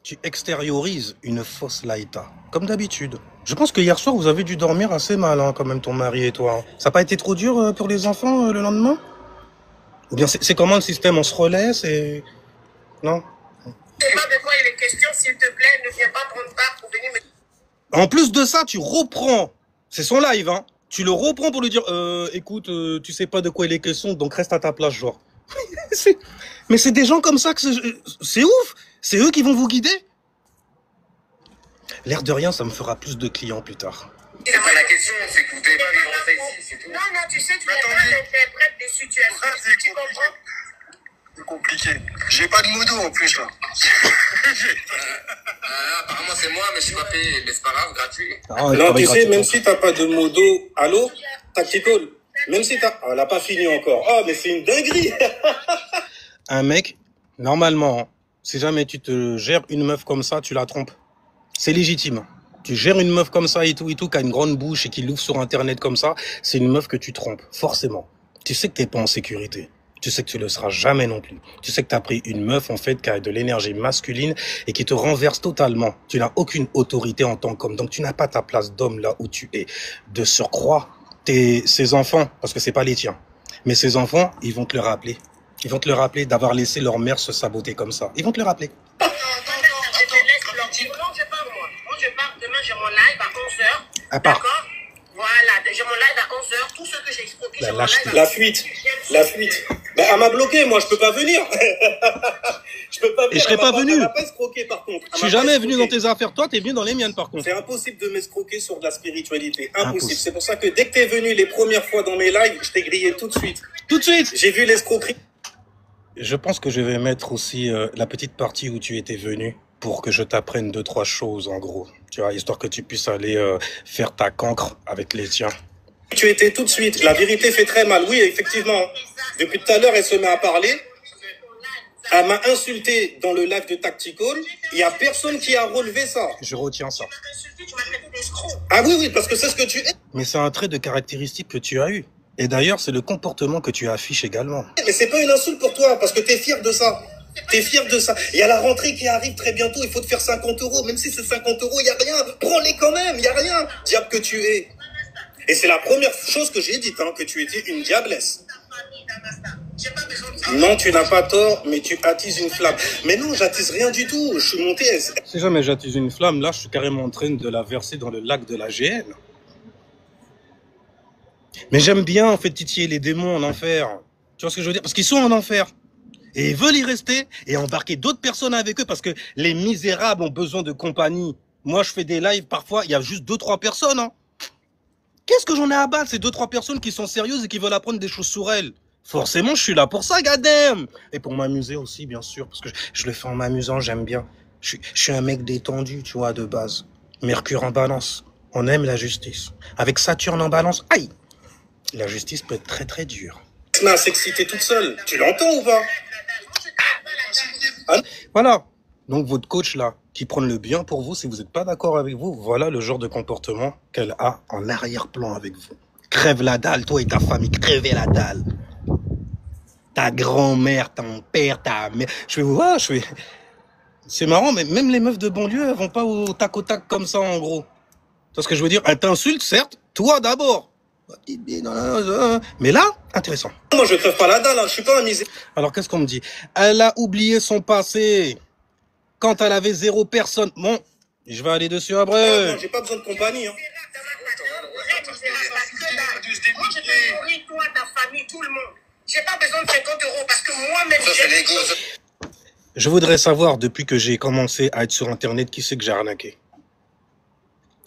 Tu extériorises une fausse laïta. Comme d'habitude. Je pense que hier soir, vous avez dû dormir assez mal, hein, quand même, ton mari et toi. Ça n'a pas été trop dur pour les enfants le lendemain? Ou bien c'est comment le système? On se relaie, c'est... Non? Je sais pas de quoi il est question, s'il te plaît, ne viens pas prendre part pour venir me... En plus de ça, tu reprends. C'est son live, hein. Tu le reprends pour lui dire, écoute, tu sais pas de quoi il est question, donc reste à ta place, genre. Mais c'est des gens comme ça que c'est ouf. C'est eux qui vont vous guider. L'air de rien, ça me fera plus de clients plus tard. C'est pas la question, c'est que vous devez pas vivre ça ici, c'est tout. Non, tu sais, tu n'es pas l'interprète des situations, tu comprends? C'est compliqué. J'ai pas de modo en plus là. Apparemment c'est moi, mais je suis pas payé. Mais c'est pas grave, gratuit. Non, tu sais, même si t'as pas de modo, allô, tactical, même si t'as... elle a pas fini encore. Oh, mais c'est une dinguerie. Un mec, normalement, si jamais tu te gères une meuf comme ça, tu la trompes. C'est légitime. Tu gères une meuf comme ça et tout, qui a une grande bouche et qui l'ouvre sur Internet comme ça, c'est une meuf que tu trompes, forcément. Tu sais que t'es pas en sécurité. Tu sais que tu le seras jamais non plus. Tu sais que tu as pris une meuf, en fait, qui a de l'énergie masculine et qui te renverse totalement. Tu n'as aucune autorité en tant qu'homme. Donc, tu n'as pas ta place d'homme là où tu es. De surcroît, ces enfants, parce que c'est pas les tiens, mais ces enfants, ils vont te le rappeler. Ils vont te le rappeler d'avoir laissé leur mère se saboter comme ça. Ils vont te le rappeler. À part. D'accord? Voilà, j'ai mon live à 11h, tous ceux que j'ai escroqués, j'ai mon live à... La fuite. Ben, elle m'a bloqué, moi, je peux pas venir. Je peux pas venir. Et je serais pas venu. Elle m'a pas escroqué, par contre. Je suis jamais venu dans tes affaires. Toi, t'es venu dans les miennes, par contre. C'est impossible de m'escroquer sur de la spiritualité. Impossible. C'est pour ça que dès que t'es venu les premières fois dans mes lives, je t'ai grillé tout de suite. Tout de suite. J'ai vu l'escroquerie. Je pense que je vais mettre aussi la petite partie où tu étais venu pour que je t'apprenne 2-3 choses, en gros. Tu vois, histoire que tu puisses aller faire ta cancre avec les tiens. Tu étais tout de suite. La vérité fait très mal. Oui, effectivement. Depuis tout à l'heure, elle se met à parler. Elle m'a insulté dans le live de Tactical. Il n'y a personne qui a relevé ça. Je retiens ça. Ah oui, parce que c'est ce que tu es. Mais c'est un trait de caractéristique que tu as eu. Et d'ailleurs, c'est le comportement que tu affiches également. Mais c'est pas une insulte pour toi, parce que t'es fier de ça. T'es fier de ça. Il y a la rentrée qui arrive très bientôt, il faut te faire 50 €. Même si c'est 50 €, il n'y a rien. Prends-les quand même, il n'y a rien. Diable que tu es. Et c'est la première chose que j'ai dite, hein, que tu étais une diablesse. Non, tu n'as pas tort, mais tu attises une flamme. Mais non, j'attise rien du tout. Je suis monté. Si jamais j'attise une flamme, là, je suis carrément en train de la verser dans le lac de la GN. Mais j'aime bien, en fait, titiller les démons en enfer. Tu vois ce que je veux dire? Parce qu'ils sont en enfer. Et ils veulent y rester et embarquer d'autres personnes avec eux parce que les misérables ont besoin de compagnie. Moi, je fais des lives, parfois, il y a juste 2-3 personnes, hein. Qu'est-ce que j'en ai à battre, ces 2-3 personnes qui sont sérieuses et qui veulent apprendre des choses sur elles? Forcément, je suis là pour ça, gadem. Et pour m'amuser aussi, bien sûr, parce que je le fais en m'amusant, j'aime bien. Je suis un mec détendu, tu vois, de base. Mercure en balance. On aime la justice. Avec Saturne en balance, aïe! La justice peut être très, très dure. À s'exciter toute seule. Tu l'entends ou pas? Voilà. Donc, votre coach, là, qui prend le bien pour vous, si vous n'êtes pas d'accord avec vous, voilà le genre de comportement qu'elle a en arrière-plan avec vous. Crève la dalle, toi et ta famille, crevez la dalle. Ta grand-mère, ton père, ta mère. Je fais, c'est marrant, mais même les meufs de banlieue, elles vont pas au tac comme ça, en gros. Tu vois ce que je veux dire? Elle t'insulte, certes, toi d'abord. Mais là, intéressant. Moi, je crève pas la dalle, hein. Je suis pas un misé. Alors, qu'est-ce qu'on me dit? Elle a oublié son passé. Quand elle avait 0 personne. Bon, je vais aller dessus après. Non, j'ai pas besoin de compagnie, hein. Moi, je te nourris, toi, ta famille, tout le monde. J'ai pas besoin de 50 € parce que moi-même, j'ai... Je voudrais savoir, depuis que j'ai commencé à être sur Internet, qui c'est que j'ai arnaqué.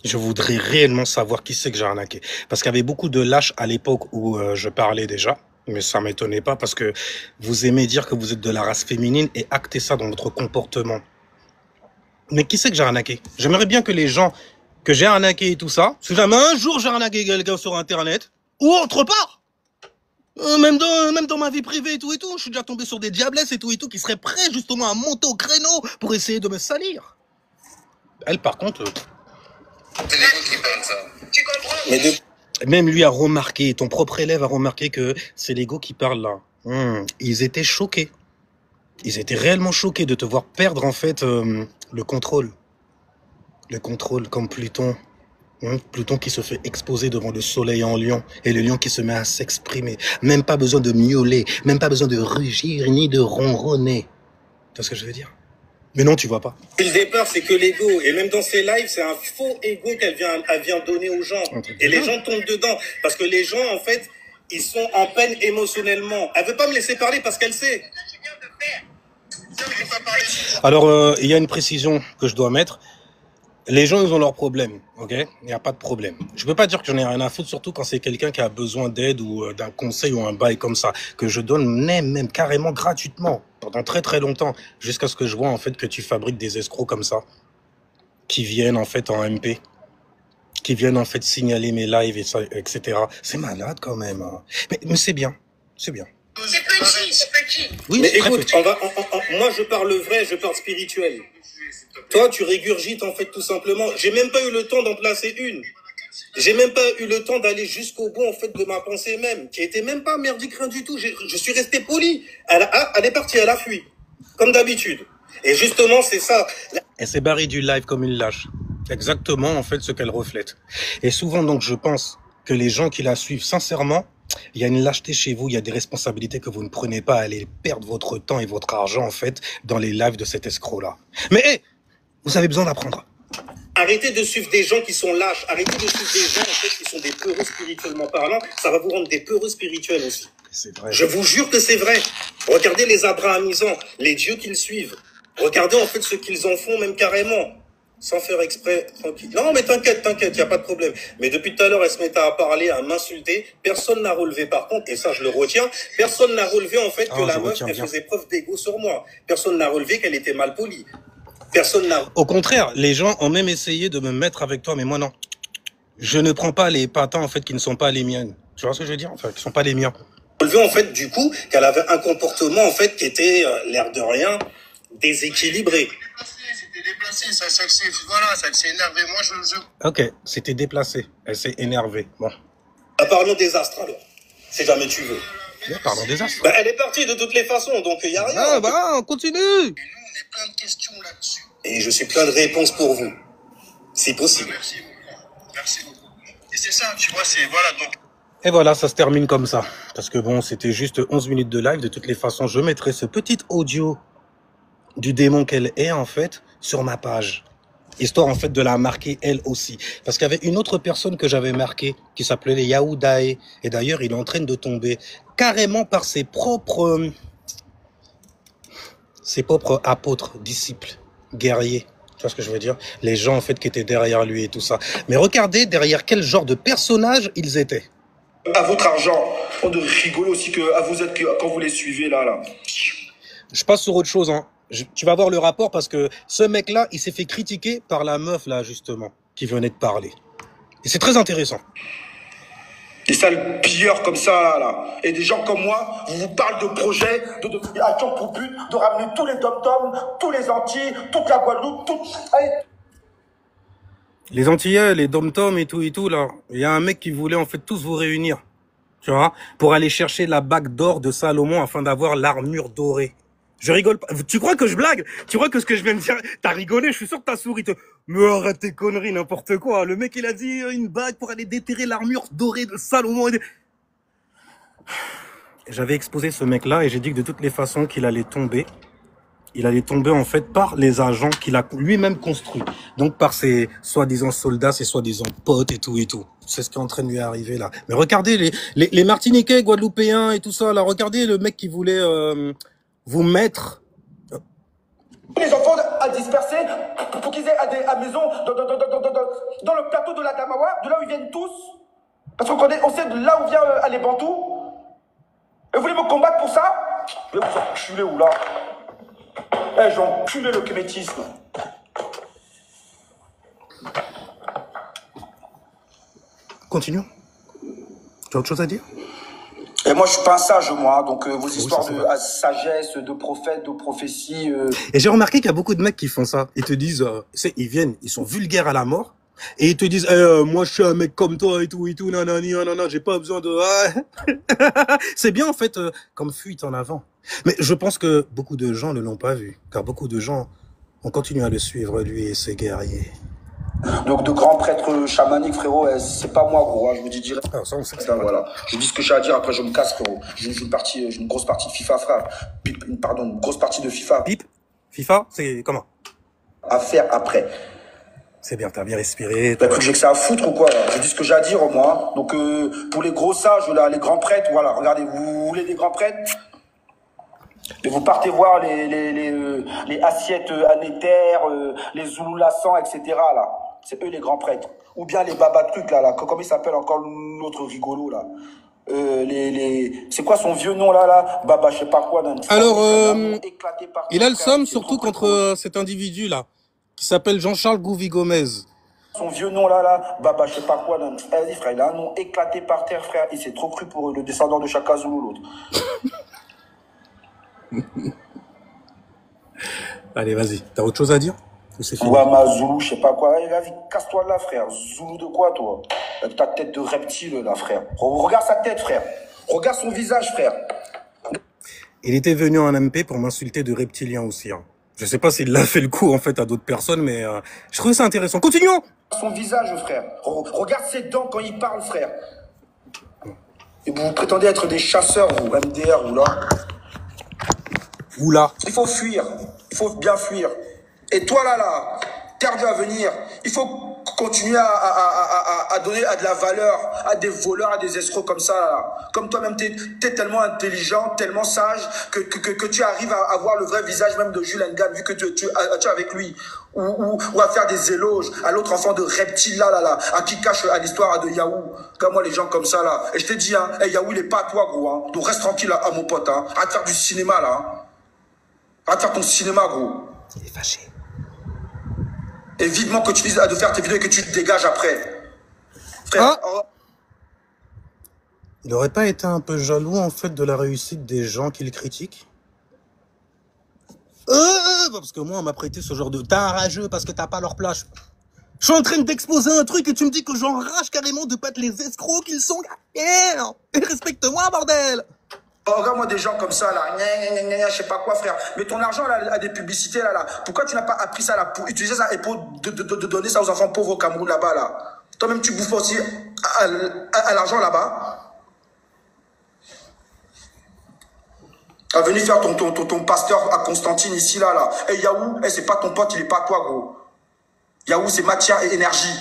Je voudrais réellement savoir qui c'est que j'ai arnaqué. Parce qu'il y avait beaucoup de lâches à l'époque où je parlais déjà. Mais ça m'étonnait pas parce que vous aimez dire que vous êtes de la race féminine et actez ça dans votre comportement. Mais qui c'est que j'ai arnaqué? J'aimerais bien que les gens que j'ai arnaqué et tout ça, si jamais un jour j'ai arnaqué quelqu'un sur Internet, ou autre part, même dans ma vie privée et tout, je suis déjà tombé sur des diablesses et tout, qui seraient prêts justement à monter au créneau pour essayer de me salir. Elle, par contre... C'est l'ego qui parle ça. Tu comprends? Mais Même lui a remarqué, ton propre élève a remarqué que c'est l'ego qui parle là. Ils étaient choqués. Ils étaient réellement choqués de te voir perdre en fait le contrôle. Le contrôle comme Pluton. Pluton qui se fait exposer devant le soleil en lion et le lion qui se met à s'exprimer. Même pas besoin de miauler, même pas besoin de rugir ni de ronronner. Tu vois ce que je veux dire? Mais non, tu vois pas. le départ, c'est que l'ego. Et même dans ses lives, c'est un faux ego qu'elle vient donner aux gens. Et les gens tombent dedans. Parce que les gens, en fait, ils sont en peine émotionnellement. Elle veut pas me laisser parler parce qu'elle sait. Alors, il y a une précision que je dois mettre. Les gens, ils ont leurs problèmes, ok? Il n'y a pas de problème. Je peux pas dire que j'en ai rien à foutre, surtout quand c'est quelqu'un qui a besoin d'aide ou d'un conseil ou un bail comme ça, que je donne même carrément gratuitement, pendant très très longtemps, jusqu'à ce que je vois en fait que tu fabriques des escrocs comme ça, qui viennent en fait en MP, qui viennent en fait signaler mes lives, et ça, etc. C'est malade quand même. Hein. Mais c'est bien, c'est bien. C'est petit, c'est petit. Oui, Mais c'est très écoute, petit. moi je parle vrai, je parle spirituel. Toi, tu régurgites en fait tout simplement. J'ai même pas eu le temps d'en placer une. J'ai même pas eu le temps d'aller jusqu'au bout en fait de ma pensée même, qui était même pas merdique rien du tout. Je suis resté poli. Elle est partie, elle a fui, comme d'habitude. Et justement, c'est ça. Elle s'est barrée du live comme une lâche. Exactement en fait ce qu'elle reflète. Et souvent donc je pense que les gens qui la suivent sincèrement, il y a une lâcheté chez vous, il y a des responsabilités que vous ne prenez pas à aller perdre votre temps et votre argent en fait dans les lives de cet escroc là. Mais hey, vous avez besoin d'apprendre. Arrêtez de suivre des gens qui sont lâches. Arrêtez de suivre des gens en fait, qui sont des peureux spirituellement parlant. Ça va vous rendre des peureux spirituels aussi. C'est vrai. Je vous jure que c'est vrai. Regardez les abrahamisans, les dieux qu'ils suivent. Regardez en fait ce qu'ils en font même carrément. Sans faire exprès, tranquille. Non, mais t'inquiète, il n'y a pas de problème. Mais depuis tout à l'heure, elle se mettait à parler, à m'insulter. Personne n'a relevé par contre, et ça je le retiens, personne n'a relevé en fait que la meuf, elle faisait preuve d'égo sur moi. Personne n'a relevé qu'elle était mal polie. Personne n'a... Au contraire, les gens ont même essayé de me mettre avec toi, mais moi non. Je ne prends pas les patins en fait qui ne sont pas les miennes. Tu vois ce que je veux dire? Enfin, qui ne sont pas les miens. Relevé en fait du coup qu'elle avait un comportement en fait qui était, l'air de rien, déséquilibré. C'était déplacé, ça s'est énervé. Moi, Ok, c'était déplacé. Elle s'est énervée. Bon. Parlons des astres alors, si jamais tu veux. Bien, parlons des astres. Bah, elle est partie de toutes les façons, donc il n'y a rien. Ah bah, on continue. Et nous, on est plein de questions là-dessus. Et je suis plein de réponses pour vous, si possible. Merci beaucoup. Merci beaucoup. Et c'est ça, tu vois, c'est... Voilà, donc... Et voilà, ça se termine comme ça. Parce que bon, c'était juste 11 minutes de live. De toutes les façons, je mettrai ce petit audio du démon qu'elle est, en fait, sur ma page. Histoire, en fait, de la marquer, elle aussi. Parce qu'il y avait une autre personne que j'avais marquée, qui s'appelait Yaoudae. Et d'ailleurs, il est en train de tomber carrément par ses propres apôtres, disciples, guerriers. Tu vois ce que je veux dire? Les gens, en fait, qui étaient derrière lui et tout ça. Mais regardez derrière quel genre de personnages ils étaient. À votre argent, on de rigoler aussi que à vous êtes quand vous les suivez là. Je passe sur autre chose, hein. Tu vas voir le rapport parce que ce mec-là, il s'est fait critiquer par la meuf, là, justement, qui venait de parler. Et c'est très intéressant. Des sales pilleurs comme ça, là. Et des gens comme moi, vous parlent de projets, action pour but, de ramener tous les dom-toms, tous les Antilles, toute la Guadeloupe, tout... Allez. Les Antillais, les dom-toms et tout, là. Il y a un mec qui voulait, en fait, tous vous réunir. Tu vois? Pour aller chercher la bague d'or de Salomon afin d'avoir l'armure dorée. Je rigole pas. Tu crois que je blague? Tu crois que ce que je viens de dire, t'as rigolé? Je suis sûr que t'as souri. Mais arrête tes conneries, n'importe quoi. Le mec, il a dit une bague pour aller déterrer l'armure dorée de Salomon. J'avais exposé ce mec-là et j'ai dit que de toutes les façons qu'il allait tomber. Il allait tomber, en fait, par les agents qu'il a lui-même construits. Donc, par ses soi-disant soldats, ses soi-disant potes et tout. C'est ce qui est en train de lui arriver, là. Mais regardez, les Martiniquais, Guadeloupéens et tout ça, là. Regardez le mec qui voulait... vous mettre... Les enfants à disperser pour qu'ils aient à maison dans le plateau de la Damawa, de là où ils viennent tous. Parce qu'on sait de là où vient les Bantous. Et vous voulez me combattre pour ça? Je vais vous enculer où là? Eh, j'ai enculé le kémétisme. Continuons. Tu as autre chose à dire? Et moi, je suis pas un sage, moi. Donc, vos histoires de sagesse, de prophète, de prophétie... Et j'ai remarqué qu'il y a beaucoup de mecs qui font ça. Ils te disent, ils viennent, ils sont vulgaires à la mort. Et ils te disent, moi, je suis un mec comme toi et tout, nanani, nanana, j'ai pas besoin de... C'est bien, en fait, comme fuite en avant. Mais je pense que beaucoup de gens ne l'ont pas vu. Car beaucoup de gens ont continué à le suivre, lui et ses guerriers. Donc, de grands prêtres chamaniques, frérot, c'est pas moi, gros, hein, je vous dis direct. Alors, ça, on sait que voilà. Je dis ce que j'ai à dire, après je me casse, frérot. J'ai une grosse partie de FIFA, frère. Une grosse partie de FIFA. Pip, FIFA, c'est comment? À faire après. C'est bien, t'as bien respiré. T'as cru que j'ai que ça à foutre ou quoi? Je dis ce que j'ai à dire, moi. Donc, pour les gros sages, là, les grands prêtres, voilà, regardez, vous voulez des grands prêtres? Et vous partez voir les assiettes anétaires, les zoulassans, etc., là. C'est eux les grands prêtres. Ou bien les baba trucs, là. Comment il s'appelle encore l'autre rigolo, là? C'est quoi son vieux nom, là? Baba, je sais pas quoi. Alors, il a le somme, surtout contre cet individu-là, qui s'appelle Jean-Charles Gouvi-Gomez. Son vieux nom, là, Baba, je sais pas quoi. Vas-y, frère, il a un nom éclaté par terre, frère. Il s'est trop cru pour le descendant de Chaka Zulu, l'autre. Allez, vas-y. T'as autre chose à dire? C'est fini. Ouais, ma Zoulou, je sais pas quoi. Allez, vas-y, casse-toi là, frère. Zoulou de quoi, toi? Ta tête de reptile, là, frère. Regarde sa tête, frère. Regarde son visage, frère. Il était venu en MP pour m'insulter de reptilien aussi. Hein. Je sais pas s'il l'a fait le coup, en fait, à d'autres personnes, mais je trouvais ça intéressant. Continuons! Son visage, frère. Regarde ses dents quand il parle, frère. Et vous prétendez être des chasseurs, vous, MDR, ou là? Oula. Il faut fuir. Il faut bien fuir. Et toi, là, terre à venir, Il faut continuer à donner de la valeur à des voleurs, à des escrocs comme ça. Là. Comme toi-même, tu es tellement intelligent, tellement sage, que tu arrives à avoir le vrai visage même de Jules Ngan, vu que tu es avec lui. Ou à faire des éloges à l'autre enfant de reptile là, à qui cache à l'histoire de Yahoo. Comme moi, les gens comme ça là. Et je te dis, hein, hey, Yahoo, il est pas à toi, gros. Hein. Donc reste tranquille, à mon pote. Hein. Arrête de faire du cinéma là. Hein. Arrête de faire ton cinéma, gros. Il est fâché. Et vivement que tu dises de faire tes vidéos et que tu te dégages après. Frère. Ah. Il aurait pas été un peu jaloux, en fait, de la réussite des gens qui le critiquent? Parce que moi, on m'a prêté ce genre de... T'es un rageux parce que t'as pas leur place. Je suis en train d'exposer un truc et tu me dis que j'enrage carrément de pas être les escrocs qu'ils sont. Et respecte-moi, bordel! Regarde-moi des gens comme ça, là, je sais pas quoi, frère. Mais ton argent, là, à des publicités, là, pourquoi tu n'as pas appris ça, là, pour utiliser ça et pour de donner ça aux enfants pauvres au Cameroun, là-bas, là? Toi-même, tu bouffes aussi à l'argent, là-bas. Tu as venu faire ton pasteur à Constantine, ici, là. Et Yahoo, c'est pas ton pote, il est pas toi, gros. Yahoo, c'est matière et énergie.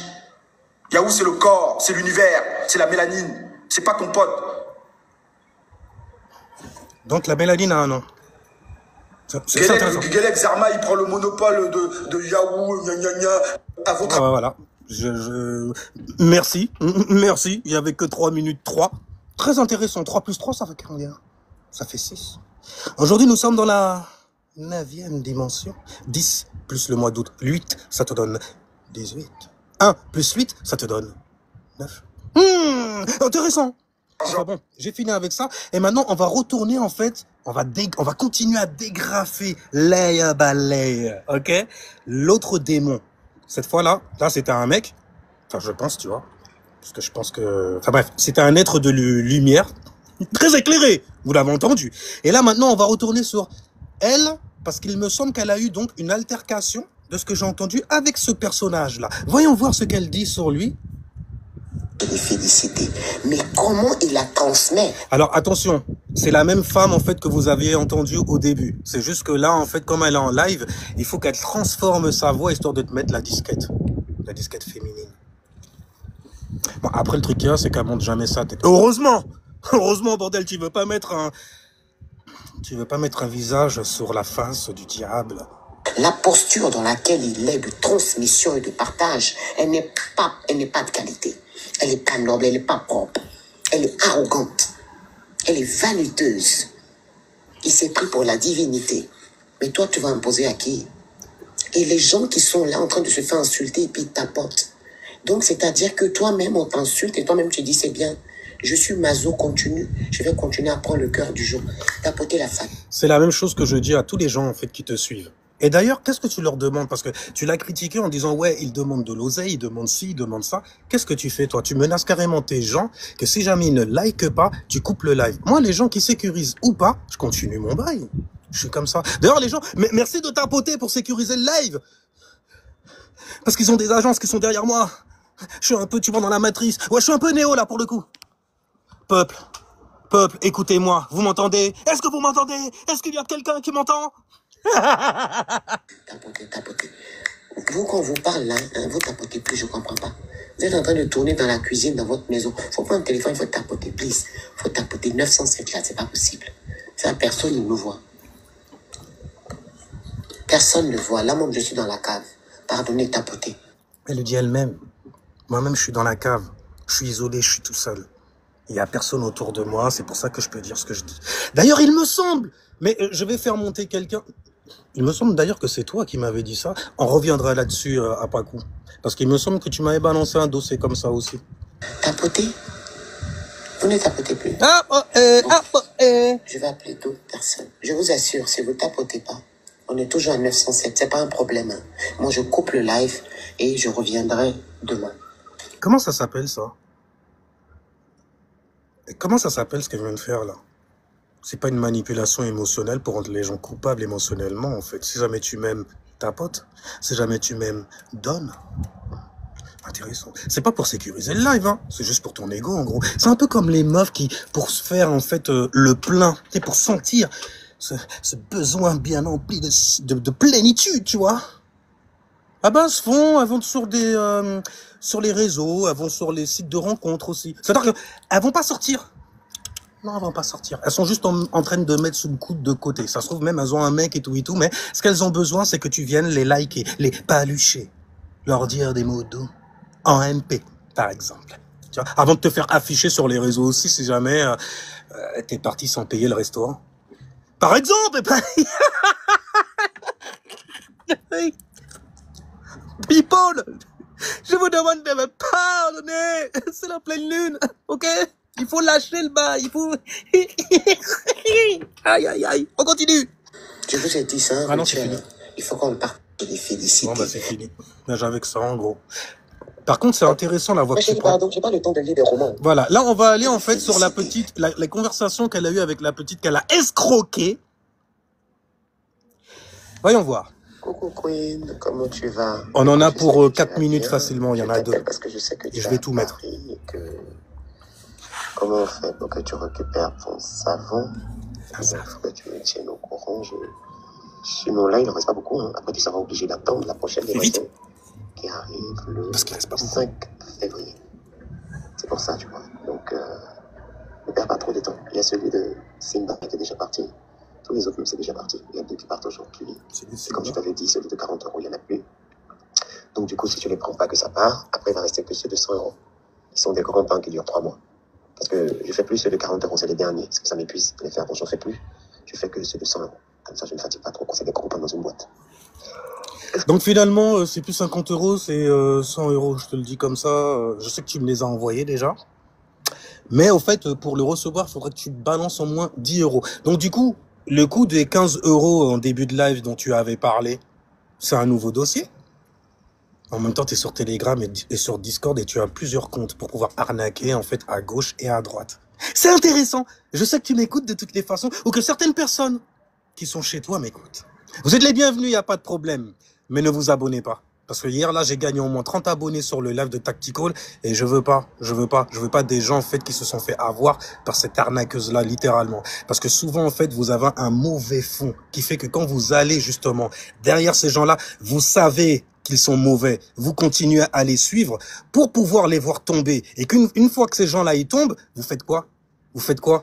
Yahoo, c'est le corps, c'est l'univers, c'est la mélanine. C'est pas ton pote. Donc la mélanine a un nom. Gelek Zarma, il prend le monopole de Yahoo, à votre... Voilà. Merci. Merci. Il n'y avait que 3 minutes 3. Très intéressant. 3 plus 3, ça fait combien? Ça fait 6. Aujourd'hui, nous sommes dans la 9e dimension. 10 plus le mois d'août. 8, ça te donne 18. 1 plus 8, ça te donne 9. Intéressant. Enfin bon, j'ai fini avec ça. Et maintenant, on va retourner, en fait, on va continuer à dégrafer layer by layer, ok? L'autre démon. Cette fois-là, c'était un mec. Enfin, je pense, tu vois. Parce que je pense que... Enfin bref, c'était un être de lumière. Très éclairé. Vous l'avez entendu. Et là, maintenant, on va retourner sur elle. Parce qu'il me semble qu'elle a eu donc une altercation, de ce que j'ai entendu, avec ce personnage-là. Voyons voir ce qu'elle dit sur lui. Les féliciter. Mais comment il la transmet? Alors attention, c'est la même femme en fait que vous aviez entendue au début. C'est juste que là en fait, comme elle est en live, il faut qu'elle transforme sa voix histoire de te mettre la disquette féminine. Bon, après le truc qu'il y a, c'est qu'elle monte jamais sa tête. Heureusement, bordel, tu veux pas mettre un visage sur la face du diable. La posture dans laquelle il est de transmission et de partage, elle n'est pas de qualité. Elle n'est pas noble, elle n'est pas propre. Elle est arrogante. Elle est vaniteuse. Il s'est pris pour la divinité. Mais toi, tu vas imposer à qui? Et les gens qui sont là en train de se faire insulter et puis ils tapotent. Donc, c'est-à-dire que toi-même, on t'insulte et toi-même, tu dis, c'est bien. Je suis maso, continue. Je vais continuer à prendre le cœur du jour. Tapoter la femme. C'est la même chose que je dis à tous les gens, en fait, qui te suivent. Et d'ailleurs, qu'est-ce que tu leur demandes? Parce que tu l'as critiqué en disant, ouais, ils demandent de l'oseille, ils demandent ci, ils demandent ça. Qu'est-ce que tu fais, toi? Tu menaces carrément tes gens que si jamais ils ne likent pas, tu coupes le live. Moi, les gens qui sécurisent ou pas, je continue mon bail. Je suis comme ça. D'ailleurs, les gens, merci de tapoter pour sécuriser le live. Parce qu'ils ont des agences qui sont derrière moi. Je suis un peu, tu vois, dans la matrice. Ouais, je suis un peu néo, là, pour le coup. Peuple, écoutez-moi. Vous m'entendez? Est-ce que vous m'entendez? Est-ce qu'il y a quelqu'un qui m'entend? Tapotez. Vous, quand on vous parle là, vous tapotez plus, je comprends pas. Vous êtes en train de tourner dans la cuisine, dans votre maison. Faut prendre le téléphone, il faut tapoter, please. Faut tapoter 907 là, c'est pas possible. Ça, personne ne nous voit. Personne ne voit. Là, moi, je suis dans la cave. Pardonnez, tapotez. Elle le dit elle-même. Moi-même, je suis dans la cave. Je suis isolé, je suis tout seul. Il n'y a personne autour de moi, c'est pour ça que je peux dire ce que je dis. D'ailleurs, il me semble, mais je vais faire monter quelqu'un. Il me semble d'ailleurs que c'est toi qui m'avais dit ça. On reviendra là-dessus à pas coup. Parce qu'il me semble que tu m'avais balancé un dossier comme ça aussi. Tapoter? Vous ne tapotez plus. Je vais appeler d'autres personnes. Je vous assure, si vous ne tapotez pas, on est toujours à 907. C'est pas un problème. Hein. Moi, je coupe le live et je reviendrai demain. Comment ça s'appelle ça? Comment ça s'appelle ce qu'elle vient de faire là? C'est pas une manipulation émotionnelle pour rendre les gens coupables émotionnellement en fait. Si jamais tu m'aimes, tapote. Si jamais tu m'aimes, donne. Intéressant. C'est pas pour sécuriser le live, hein. C'est juste pour ton ego en gros. C'est un peu comme les meufs qui, pour se faire en fait le plein, c'est pour sentir ce besoin bien rempli de plénitude, tu vois. Ah ben, elles se font, elles vont sur sur les réseaux, elles vont sur les sites de rencontres aussi. C'est-à-dire qu'elles vont pas sortir. Non, elles vont pas sortir. Elles sont juste en train de mettre sous le coude de côté. Ça se trouve même, elles ont un mec et tout, mais ce qu'elles ont besoin, c'est que tu viennes les liker, les palucher, leur dire des mots doux, en MP, par exemple. Tu vois, avant de te faire afficher sur les réseaux aussi, si jamais t'es parti sans payer le restaurant. Par exemple, people, je vous demande de me pardonner. C'est la pleine lune, ok? Il faut lâcher le bas, il faut... Aïe, aïe, aïe, on continue. Je vous ai dit ça, ah non, c'est fini. Il faut qu'on parte de les féliciter. Bon, bah c'est fini. J'avais que ça, en gros. Par contre, c'est intéressant la voix que tu prends. Pardon, j'ai pas le temps de lire des romans. Voilà, là, on va aller en fait sur la petite... La conversation qu'elle a eue avec la petite qu'elle a escroquée. Voyons voir. Coucou Queen, comment tu vas? On en a pour 4 minutes facilement, il y en a 2. Parce que je sais que et je vais tout mettre. Comment on fait pour que tu récupères ton savon? Ah, il faut que tu me tiennes au courant. Sinon là, il n'en reste pas beaucoup. Hein. Après, tu seras obligé d'attendre la prochaine livraison qui arrive le 5 février. C'est pour ça, tu vois. Donc, ne perds pas trop de temps. Il y a celui de Simba qui était déjà parti. Tous les autres, c'est déjà parti. Il y a deux qui partent aujourd'hui. C'est comme je t'avais dit, celui de 40 €, il n'y en a plus. Donc, du coup, si tu ne les prends pas que ça part, après, il va rester que ceux de 100 €. Ils sont des grands pains qui durent 3 mois. Parce que je ne fais plus ceux de 40 €, c'est les derniers. Parce que ça m'épuise de les faire. Donc, je n'en fais plus. Je fais que ceux de 100 €. Comme ça, je ne me fatigue pas trop quand c'est des grands pains dans une boîte. Donc, finalement, c'est plus 50 €, c'est 100 €. Je te le dis comme ça. Je sais que tu me les as envoyés déjà. Mais au fait, pour le recevoir, il faudrait que tu balances au moins 10 €. Donc, du coup, le coût des 15 € en début de live dont tu avais parlé, c'est un nouveau dossier. En même temps, tu es sur Telegram et sur Discord et tu as plusieurs comptes pour pouvoir arnaquer en fait à gauche et à droite. C'est intéressant. Je sais que tu m'écoutes de toutes les façons ou que certaines personnes qui sont chez toi m'écoutent. Vous êtes les bienvenus, il n'y a pas de problème. Mais ne vous abonnez pas. Parce que hier, là, j'ai gagné au moins 30 abonnés sur le live de Tactical et je veux pas des gens, en fait, qui se sont fait avoir par cette arnaqueuse-là, littéralement. Parce que souvent, en fait, vous avez un mauvais fond qui fait que quand vous allez, justement, derrière ces gens-là, vous savez qu'ils sont mauvais. Vous continuez à les suivre pour pouvoir les voir tomber. Et qu'une fois que ces gens-là, ils tombent, vous faites quoi? Vous faites quoi?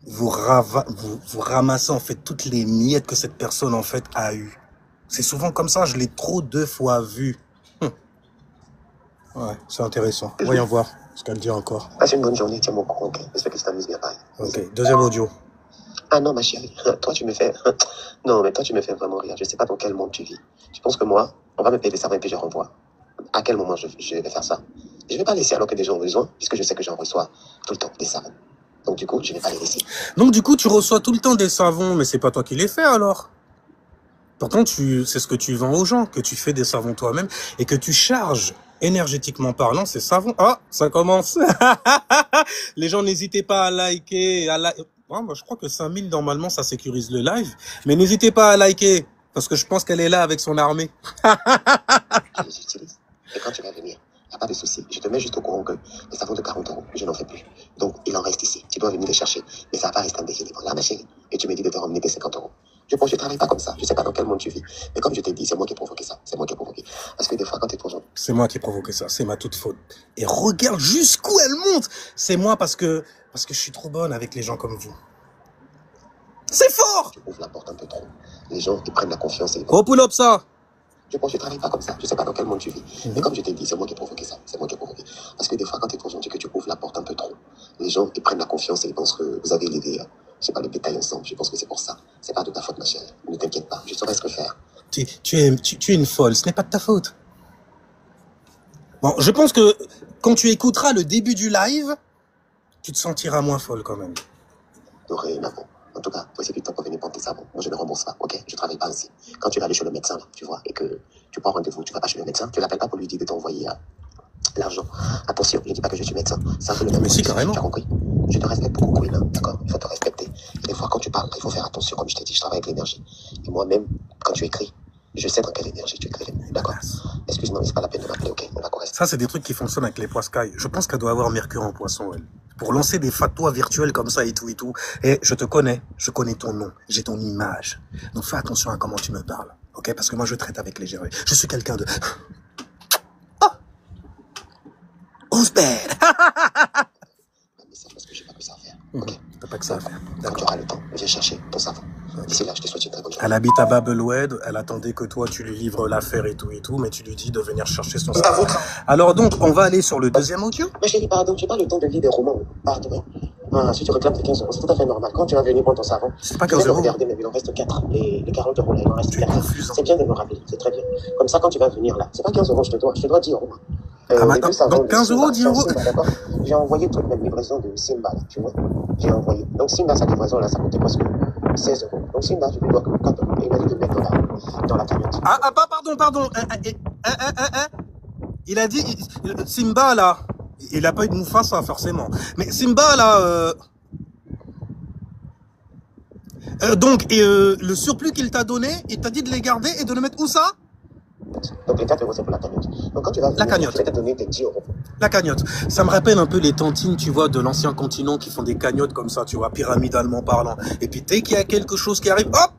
Vous ramassez, en fait, toutes les miettes que cette personne, en fait, a eues. C'est souvent comme ça, je l'ai trop 2 fois vu. Ouais, c'est intéressant. Voyons voir ce qu'elle dit encore. Passe une bonne journée, tiens-moi au courant, ok? J'espère que tu t'amuses bien, pareil. Ok, deuxième audio. Ah non, ma chérie, toi tu me fais... Non, mais toi tu me fais vraiment rire. Je sais pas dans quel monde tu vis. Tu penses que moi, on va me payer des savons et puis je renvoie. À quel moment je vais faire ça? Je vais pas laisser alors que des gens ont besoin, puisque je sais que j'en reçois tout le temps des savons. Donc du coup, je vais pas les laisser. Donc du coup, tu reçois tout le temps des savons, mais c'est pas toi qui les fais alors? Pourtant, c'est ce que tu vends aux gens, que tu fais des savons toi-même et que tu charges, énergétiquement parlant, ces savons. Ah, ça commence. Les gens, n'hésitez pas à liker. Moi, je crois que 5000, normalement, ça sécurise le live. Mais n'hésitez pas à liker, parce que je pense qu'elle est là avec son armée. Je les utilise. Et quand tu vas venir, il n'y a pas de souci. Je te mets juste au courant que les savons de 40 €, je n'en fais plus. Donc, il en reste ici. Tu dois venir les chercher. Mais ça va pas rester un déséquilibre. Là, ma chérie. Et tu me dis de te ramener tes 50 €. Je travaille pas comme ça. Je sais pas dans quel monde tu vis. Mais comme je t'ai dit, c'est moi qui ai provoqué ça. C'est moi qui ai provoqué. Parce que des fois, quand t'es trop gentil. C'est moi qui ai provoqué ça. C'est ma toute faute. Et regarde jusqu'où elle monte. C'est moi parce que je suis trop bonne avec les gens comme vous. C'est fort! Tu ouvres la porte un peu trop. Les gens, ils prennent la confiance et ils... Go pull up ça! Je travaille pas comme ça. Je sais pas dans quel monde tu vis. Mais comme je t'ai dit, c'est moi qui ai provoqué ça. C'est moi qui ai provoqué. Parce que des fois, quand t'es trop gentil, que tu ouvres la porte un peu trop, les gens, ils prennent la confiance et ils pensent que vous avez l'idée. Je sais pas, le détail ensemble. Je pense que c'est pour ça. C'est pas de ta faute, ma chérie. Ne t'inquiète pas. Je saurai ce que faire. Tu es une folle. Ce n'est pas de ta faute. Bon, je pense que quand tu écouteras le début du live, tu te sentiras moins folle quand même. Dorénavant. En tout cas, voici du temps pour venir prendre tes savons. Moi, je ne rembourse pas, ok? Je travaille pas ainsi. Quand tu vas aller chez le médecin, là, tu vois, et que tu prends rendez-vous, tu vas pas chez le médecin, tu l'appelles pas pour lui dire de t'envoyer l'argent. Attention, je dis pas que je suis médecin. C'est un peu le même. Mais si, carrément. Tu as compris? Je te respecte beaucoup, Queen, d'accord? Il faut te respecter. Et des fois, quand tu parles, il faut faire attention. Comme je t'ai dit, je travaille avec l'énergie. Et moi-même, quand tu écris, je sais dans quelle énergie tu écris. D'accord? Excuse-moi, mais c'est pas la peine de m'appeler, ok? On va correct. Ça, c'est des trucs qui fonctionnent avec les poiscailles. Je pense qu'elle doit avoir Mercure en poisson, elle. Pour lancer des fatwas virtuels comme ça et tout et tout. Et je te connais. Je connais ton nom. J'ai ton image. Donc fais attention à comment tu me parles. Ok, parce que moi, je traite avec légèreté. Je suis quelqu'un de... Who's bad? Parce que j'ai pas que ça à faire. Ok, t'as pas que ça à faire. Quand tu auras le temps, viens chercher ton savon. D'ici là, je te souhaite une très bonne journée. Elle habite à Babelwed, elle attendait que toi, tu lui livres l'affaire et tout, mais tu lui dis de venir chercher son savon. Alors donc, on va aller sur le deuxième audio. Ma chérie, pardon, j'ai pas le temps de lire des romans. Pardon. Ah, si tu réclames tes 15 €, c'est tout à fait normal. Quand tu vas venir prendre ton savon, C'est pas je vais 15 €. regarder, mais il en reste 4. Les 40 € là, il en reste Tu es 4. confusant. C'est bien de me rappeler, c'est très bien. Comme ça, quand tu vas venir là, c'est pas 15 €, je te dois 10 €. Ah, maintenant, donc 15 €, 10 €. Simba, d'accord. J'ai envoyé toute même livraison de Simba, là, tu vois. J'ai envoyé. Donc Simba, sa livraison là, ça coûtait presque 16 €. Donc Simba, je lui dois 4 €. Il m'a dit de mettre dans la cagnotte. Pardon. Il a dit, Simba, là, il a pas eu de Mufasa, forcément. Mais Simba, là, donc, le surplus qu'il t'a donné, il t'a dit de les garder et de le mettre où ça? Donc les 4 € c'est pour la cagnotte. Donc quand tu vas venir, La cagnotte. je vais te donner tes 10 €. La cagnotte. Ça me rappelle un peu les tantines, tu vois, de l'ancien continent qui font des cagnottes comme ça, tu vois, pyramidalement parlant. Et puis dès qu'il y a quelque chose qui arrive, hop,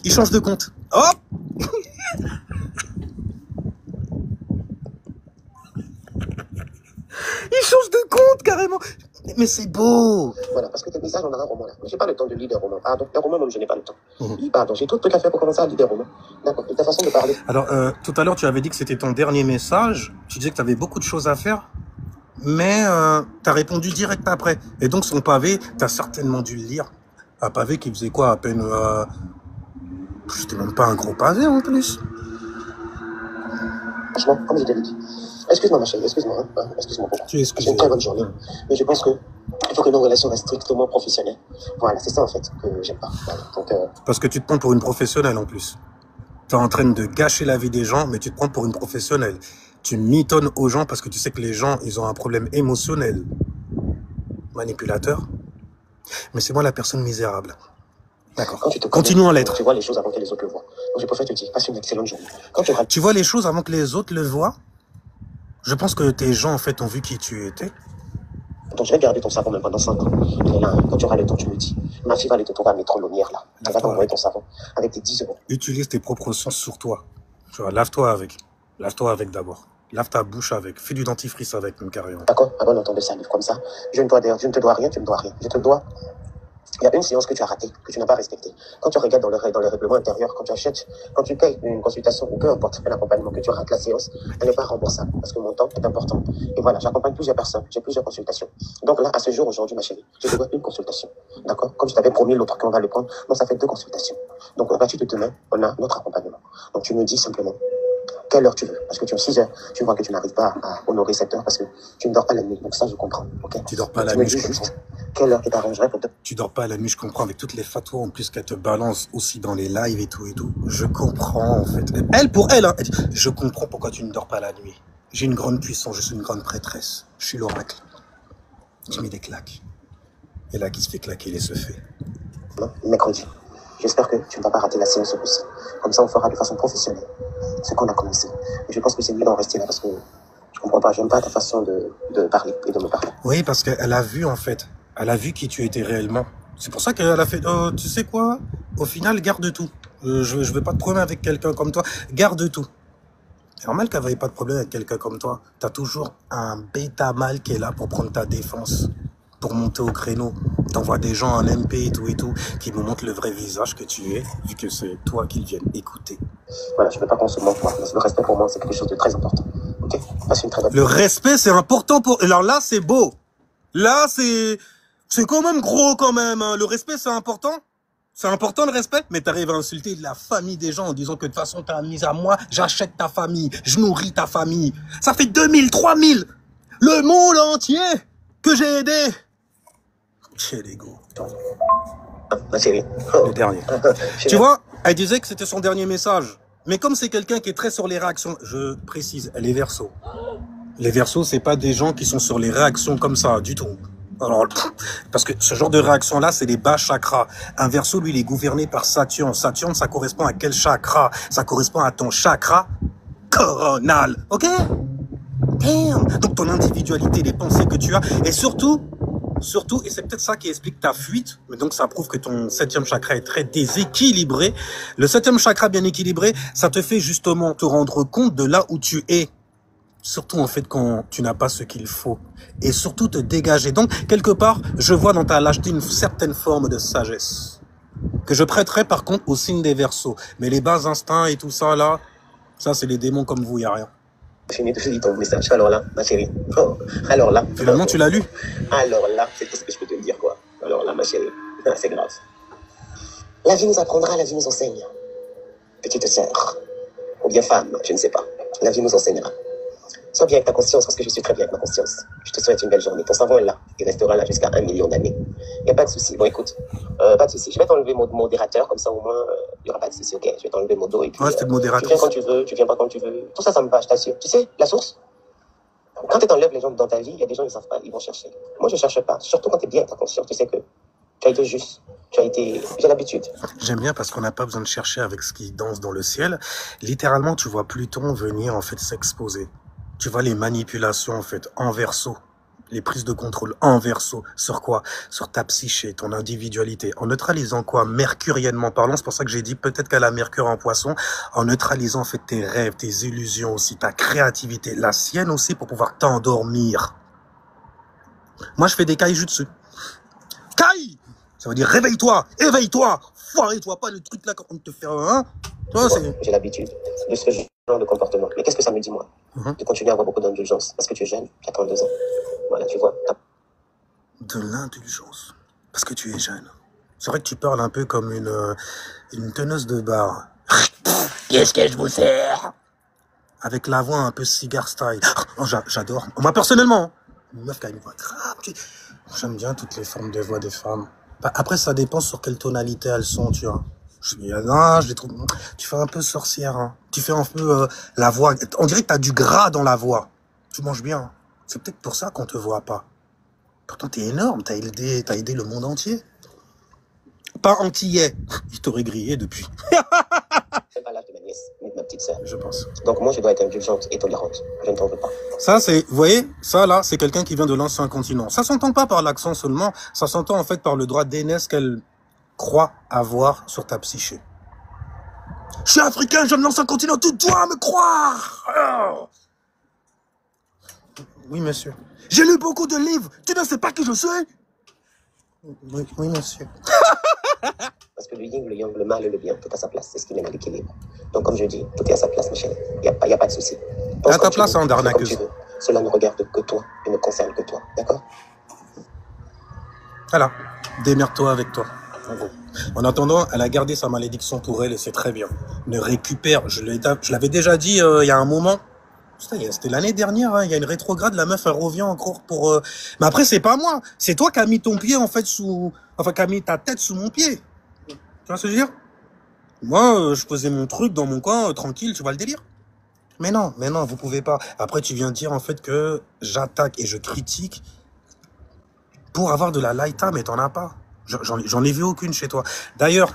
ils changent de compte. Hop. Ils changent de compte carrément. Mais c'est beau. Voilà, parce que tes messages, on a un roman là. Mais j'ai pas le temps de lire des romans. Pardon, les romans, même je n'ai pas le temps. Pardon, j'ai tout à faire pour commencer à lire des romans. D'accord, de ta façon de parler. Alors, tout à l'heure, tu avais dit que c'était ton dernier message. Tu disais que tu avais beaucoup de choses à faire. Mais tu as répondu direct après. Et donc, son pavé, tu as certainement dû le lire. Un pavé qui faisait quoi? À peine... C'était même pas un gros pavé en plus. Franchement, comme je te l'ai dit. Excuse-moi ma chérie, excuse-moi. Excuse-moi pour Tu excuses. C'est une très bonne journée. Mais je pense que il faut que nos relations restent strictement professionnelles. Voilà, c'est ça en fait que j'aime pas. Voilà. Donc, Parce que tu te prends pour une professionnelle en plus. Tu es en train de gâcher la vie des gens, mais tu te prends pour une professionnelle. Tu mitonnes aux gens parce que tu sais que les gens, ils ont un problème émotionnel. Manipulateur. Mais c'est moi la personne misérable. D'accord. Continuons à l'être. Tu vois les choses avant que les autres le voient. Donc je préfère te dire, passe une excellente journée. Quand tu vois les choses avant que les autres le voient? Je pense que tes gens, en fait, ont vu qui tu étais. Donc, je vais garder ton savon même pendant 5 ans. Et là, quand tu auras le temps, tu me dis. Ma fille va aller te trouver à Métro Lonière, là. Elle va t'envoyer ton savon avec tes 10 €. Utilise tes propres sens sur toi. Tu vois, lave-toi avec. Lave-toi avec d'abord. Lave ta bouche avec. Fais du dentifrice avec, même carrément. D'accord? À bon entendre de salive comme ça. Je ne te dois rien, tu me dois rien. Je te dois. Il y a une séance que tu as ratée, que tu n'as pas respectée. Quand tu regardes dans le règlement intérieur, quand tu achètes, quand tu payes une consultation ou peu importe un accompagnement, que tu rates la séance, elle n'est pas remboursable parce que mon temps est important. Et voilà, j'accompagne plusieurs personnes, j'ai plusieurs consultations. Donc là, à ce jour, aujourd'hui, ma chérie, je te dois une consultation. D'accord? Comme je t'avais promis l'autre qu'on va le prendre, donc ça fait 2 consultations. Donc à partir de demain, on a notre accompagnement. Donc tu me dis simplement quelle heure tu veux. Parce que tu as 6 heures, tu vois que tu n'arrives pas à honorer cette heure parce que tu ne dors pas la nuit. Donc ça, je comprends. Okay? Tu dors pas la nuit, je comprends. Quelle heure tu t'arrangerais pour te... Tu dors pas la nuit, je comprends. Avec toutes les fatwas en plus qu'elle te balance aussi dans les lives et tout. Je comprends, en fait. Elle, pour elle, hein, je comprends pourquoi tu ne dors pas la nuit. J'ai une grande puissance, je suis une grande prêtresse. Je suis l'oracle. Tu mets des claques. Et là, qui se fait claquer, il se fait. Non, mercredi. J'espère que tu ne vas pas rater la séance aussi. Comme ça, on fera de façon professionnelle ce qu'on a commencé. Et je pense que c'est mieux d'en rester là parce que je comprends pas, j'aime pas ta façon de parler et de me parler. Oui, parce qu'elle a vu, en fait. Elle a vu qui tu étais réellement. C'est pour ça qu'elle a fait, tu sais quoi? Au final, garde tout. Je veux pas de problème avec quelqu'un comme toi. Garde tout. C'est normal qu'elle n'avait pas de problème avec quelqu'un comme toi. T'as toujours un bêta mâle qui est là pour prendre ta défense. Pour monter au créneau. T'envoies des gens en MP et tout, qui me montrent le vrai visage que tu es, vu que c'est toi qu'ils viennent écouter. Voilà, je ne veux pas qu'on se moque, moi. Le respect pour moi, c'est quelque chose de très important. Ok? Passe une très bonne... Le respect, c'est important pour... Alors là, c'est beau. Là, c'est quand même gros, quand même. Hein. Le respect, c'est important. C'est important, le respect. Mais t'arrives à insulter la famille des gens en disant que de toute façon, t'as mise à moi, j'achète ta famille, je nourris ta famille. Ça fait 2000, 3000. Le monde entier que j'ai aidé. Quel égo. Ma chérie. Le dernier. Tu vois, elle disait que c'était son dernier message. Mais comme c'est quelqu'un qui est très sur les réactions, je précise, elle est verso. Les versos, c'est pas des gens qui sont sur les réactions comme ça, du tout. Alors, parce que ce genre de réaction-là, c'est les bas chakras. Un verso, lui, il est gouverné par Saturne. Saturne, ça correspond à quel chakra? Ça correspond à ton chakra coronal. Ok? Damn. Donc, ton individualité, les pensées que tu as, et surtout, surtout, et c'est peut-être ça qui explique ta fuite, mais donc ça prouve que ton 7e chakra est très déséquilibré. Le 7e chakra bien équilibré, ça te fait justement te rendre compte de là où tu es. Surtout en fait quand tu n'as pas ce qu'il faut. Et surtout te dégager. Donc, quelque part, je vois dans ta lâcheté une certaine forme de sagesse. Que je prêterai par contre au signe des Verseaux. Mais les bas instincts et tout ça là, ça c'est les démons comme vous, il n'y a rien. Fini de lire ton message. Alors là, ma chérie. Oh, alors là. Finalement, tu l'as lu? Alors là, c'est tout ce que je peux te dire, quoi. Alors là, ma chérie. C'est grave. La vie nous apprendra, la vie nous enseigne. Petite sœur. Ou bien femme, je ne sais pas. La vie nous enseignera. Sois bien avec ta conscience, parce que je suis très bien avec ma conscience. Je te souhaite une belle journée. Ton cerveau est là. Il restera là jusqu'à 1 million d'années. Il n'y a pas de souci. Bon, écoute, pas de souci. Je vais t'enlever mon modérateur, comme ça au moins, il n'y aura pas de souci, ok? Je vais t'enlever mon dos et puis. Ouais, c'était le modérateur. Tu viens quand tu veux, tu viens pas quand tu veux. Tout ça, ça me va, je t'assure. Tu sais, la source, quand tu t'enlèves les gens dans ta vie, il y a des gens qui ne savent pas, ils vont chercher. Moi, je ne cherche pas. Surtout quand tu es bien avec ta conscience. Tu sais que tu as été juste. Tu as été. J'ai l'habitude. J'aime bien parce qu'on n'a pas besoin de chercher avec ce qui danse dans le ciel. Littéralement, tu vois Pluton venir en fait s'exposer. Tu vois les manipulations en fait en Verseau, les prises de contrôle en Verseau. Sur quoi? Sur ta psyché, ton individualité. En neutralisant quoi? Mercuriennement parlant, c'est pour ça que j'ai dit peut-être qu'elle a Mercure en Poisson. En neutralisant en fait tes rêves, tes illusions aussi, ta créativité, la sienne aussi pour pouvoir t'endormir. Moi je fais des kaijutsu. Kai, ça veut dire réveille-toi, éveille-toi, foire-toi pas le truc là quand on te fait un. J'ai l'habitude de ce genre de comportement. Mais qu'est-ce que ça me dit, moi? De continuer à avoir beaucoup d'indulgence. Parce que tu es jeune, tu as 32 ans. Voilà, tu vois. De l'indulgence. Parce que tu es jeune. C'est vrai que tu parles un peu comme une teneuse de bar. Qu'est-ce que je vous sers? Avec la voix un peu cigar style. Oh, j'adore. Moi, personnellement, une meuf qui a une voix grave. J'aime bien toutes les formes de voix des femmes. Après, ça dépend sur quelle tonalité elles sont, tu vois. Je les trouve. Tu fais un peu sorcière, hein. Tu fais un peu la voix. On dirait que t'as du gras dans la voix. Tu manges bien. C'est peut-être pour ça qu'on te voit pas. Pourtant, t'es énorme. T'as aidé le monde entier. Pas antillais. Il t'aurait grillé depuis. C'est pas l'âge de ma nièce, ni de ma petite sœur. Je pense. Donc moi, je dois être indulgente et tolérante. Je ne t'en veux pas. Ça, c'est, vous voyez, ça là, c'est quelqu'un qui vient de l'ancien continent. Ça s'entend pas par l'accent seulement. Ça s'entend en fait par le droit d'aînesse qu'elle croit avoir sur ta psyché. Je suis africain, je viens de l'ancien continent, tu dois me croire. Oh. Oui, monsieur. J'ai lu beaucoup de livres, tu ne sais pas qui je suis? Oui, monsieur. Parce que le yin, le yang, le mal et le bien, tout à sa place, c'est ce qui mène à l'équilibre. Donc comme je dis, tout est à sa place, Michel. Il n'y a pas de souci. À ta place, hein, d'arnaqueuse. Cela ne regarde que toi et ne concerne que toi, d'accord? Voilà, démerde-toi avec toi. En gros. En attendant, elle a gardé sa malédiction pour elle et c'est très bien. Ne récupère, je l'avais déjà dit il y a un moment. C'était l'année dernière, hein, il y a une rétrograde, la meuf elle revient encore pour... Mais après c'est pas moi, c'est toi qui as mis ton pied en fait sous... Enfin qui as mis ta tête sous mon pied. Tu vois ce que je veux dire? Moi je faisais mon truc dans mon coin, tranquille, tu vois le délire? Mais non, vous pouvez pas. Après tu viens dire en fait que j'attaque et je critique pour avoir de la laïta, mais t'en as pas. J'en ai vu aucune chez toi. D'ailleurs,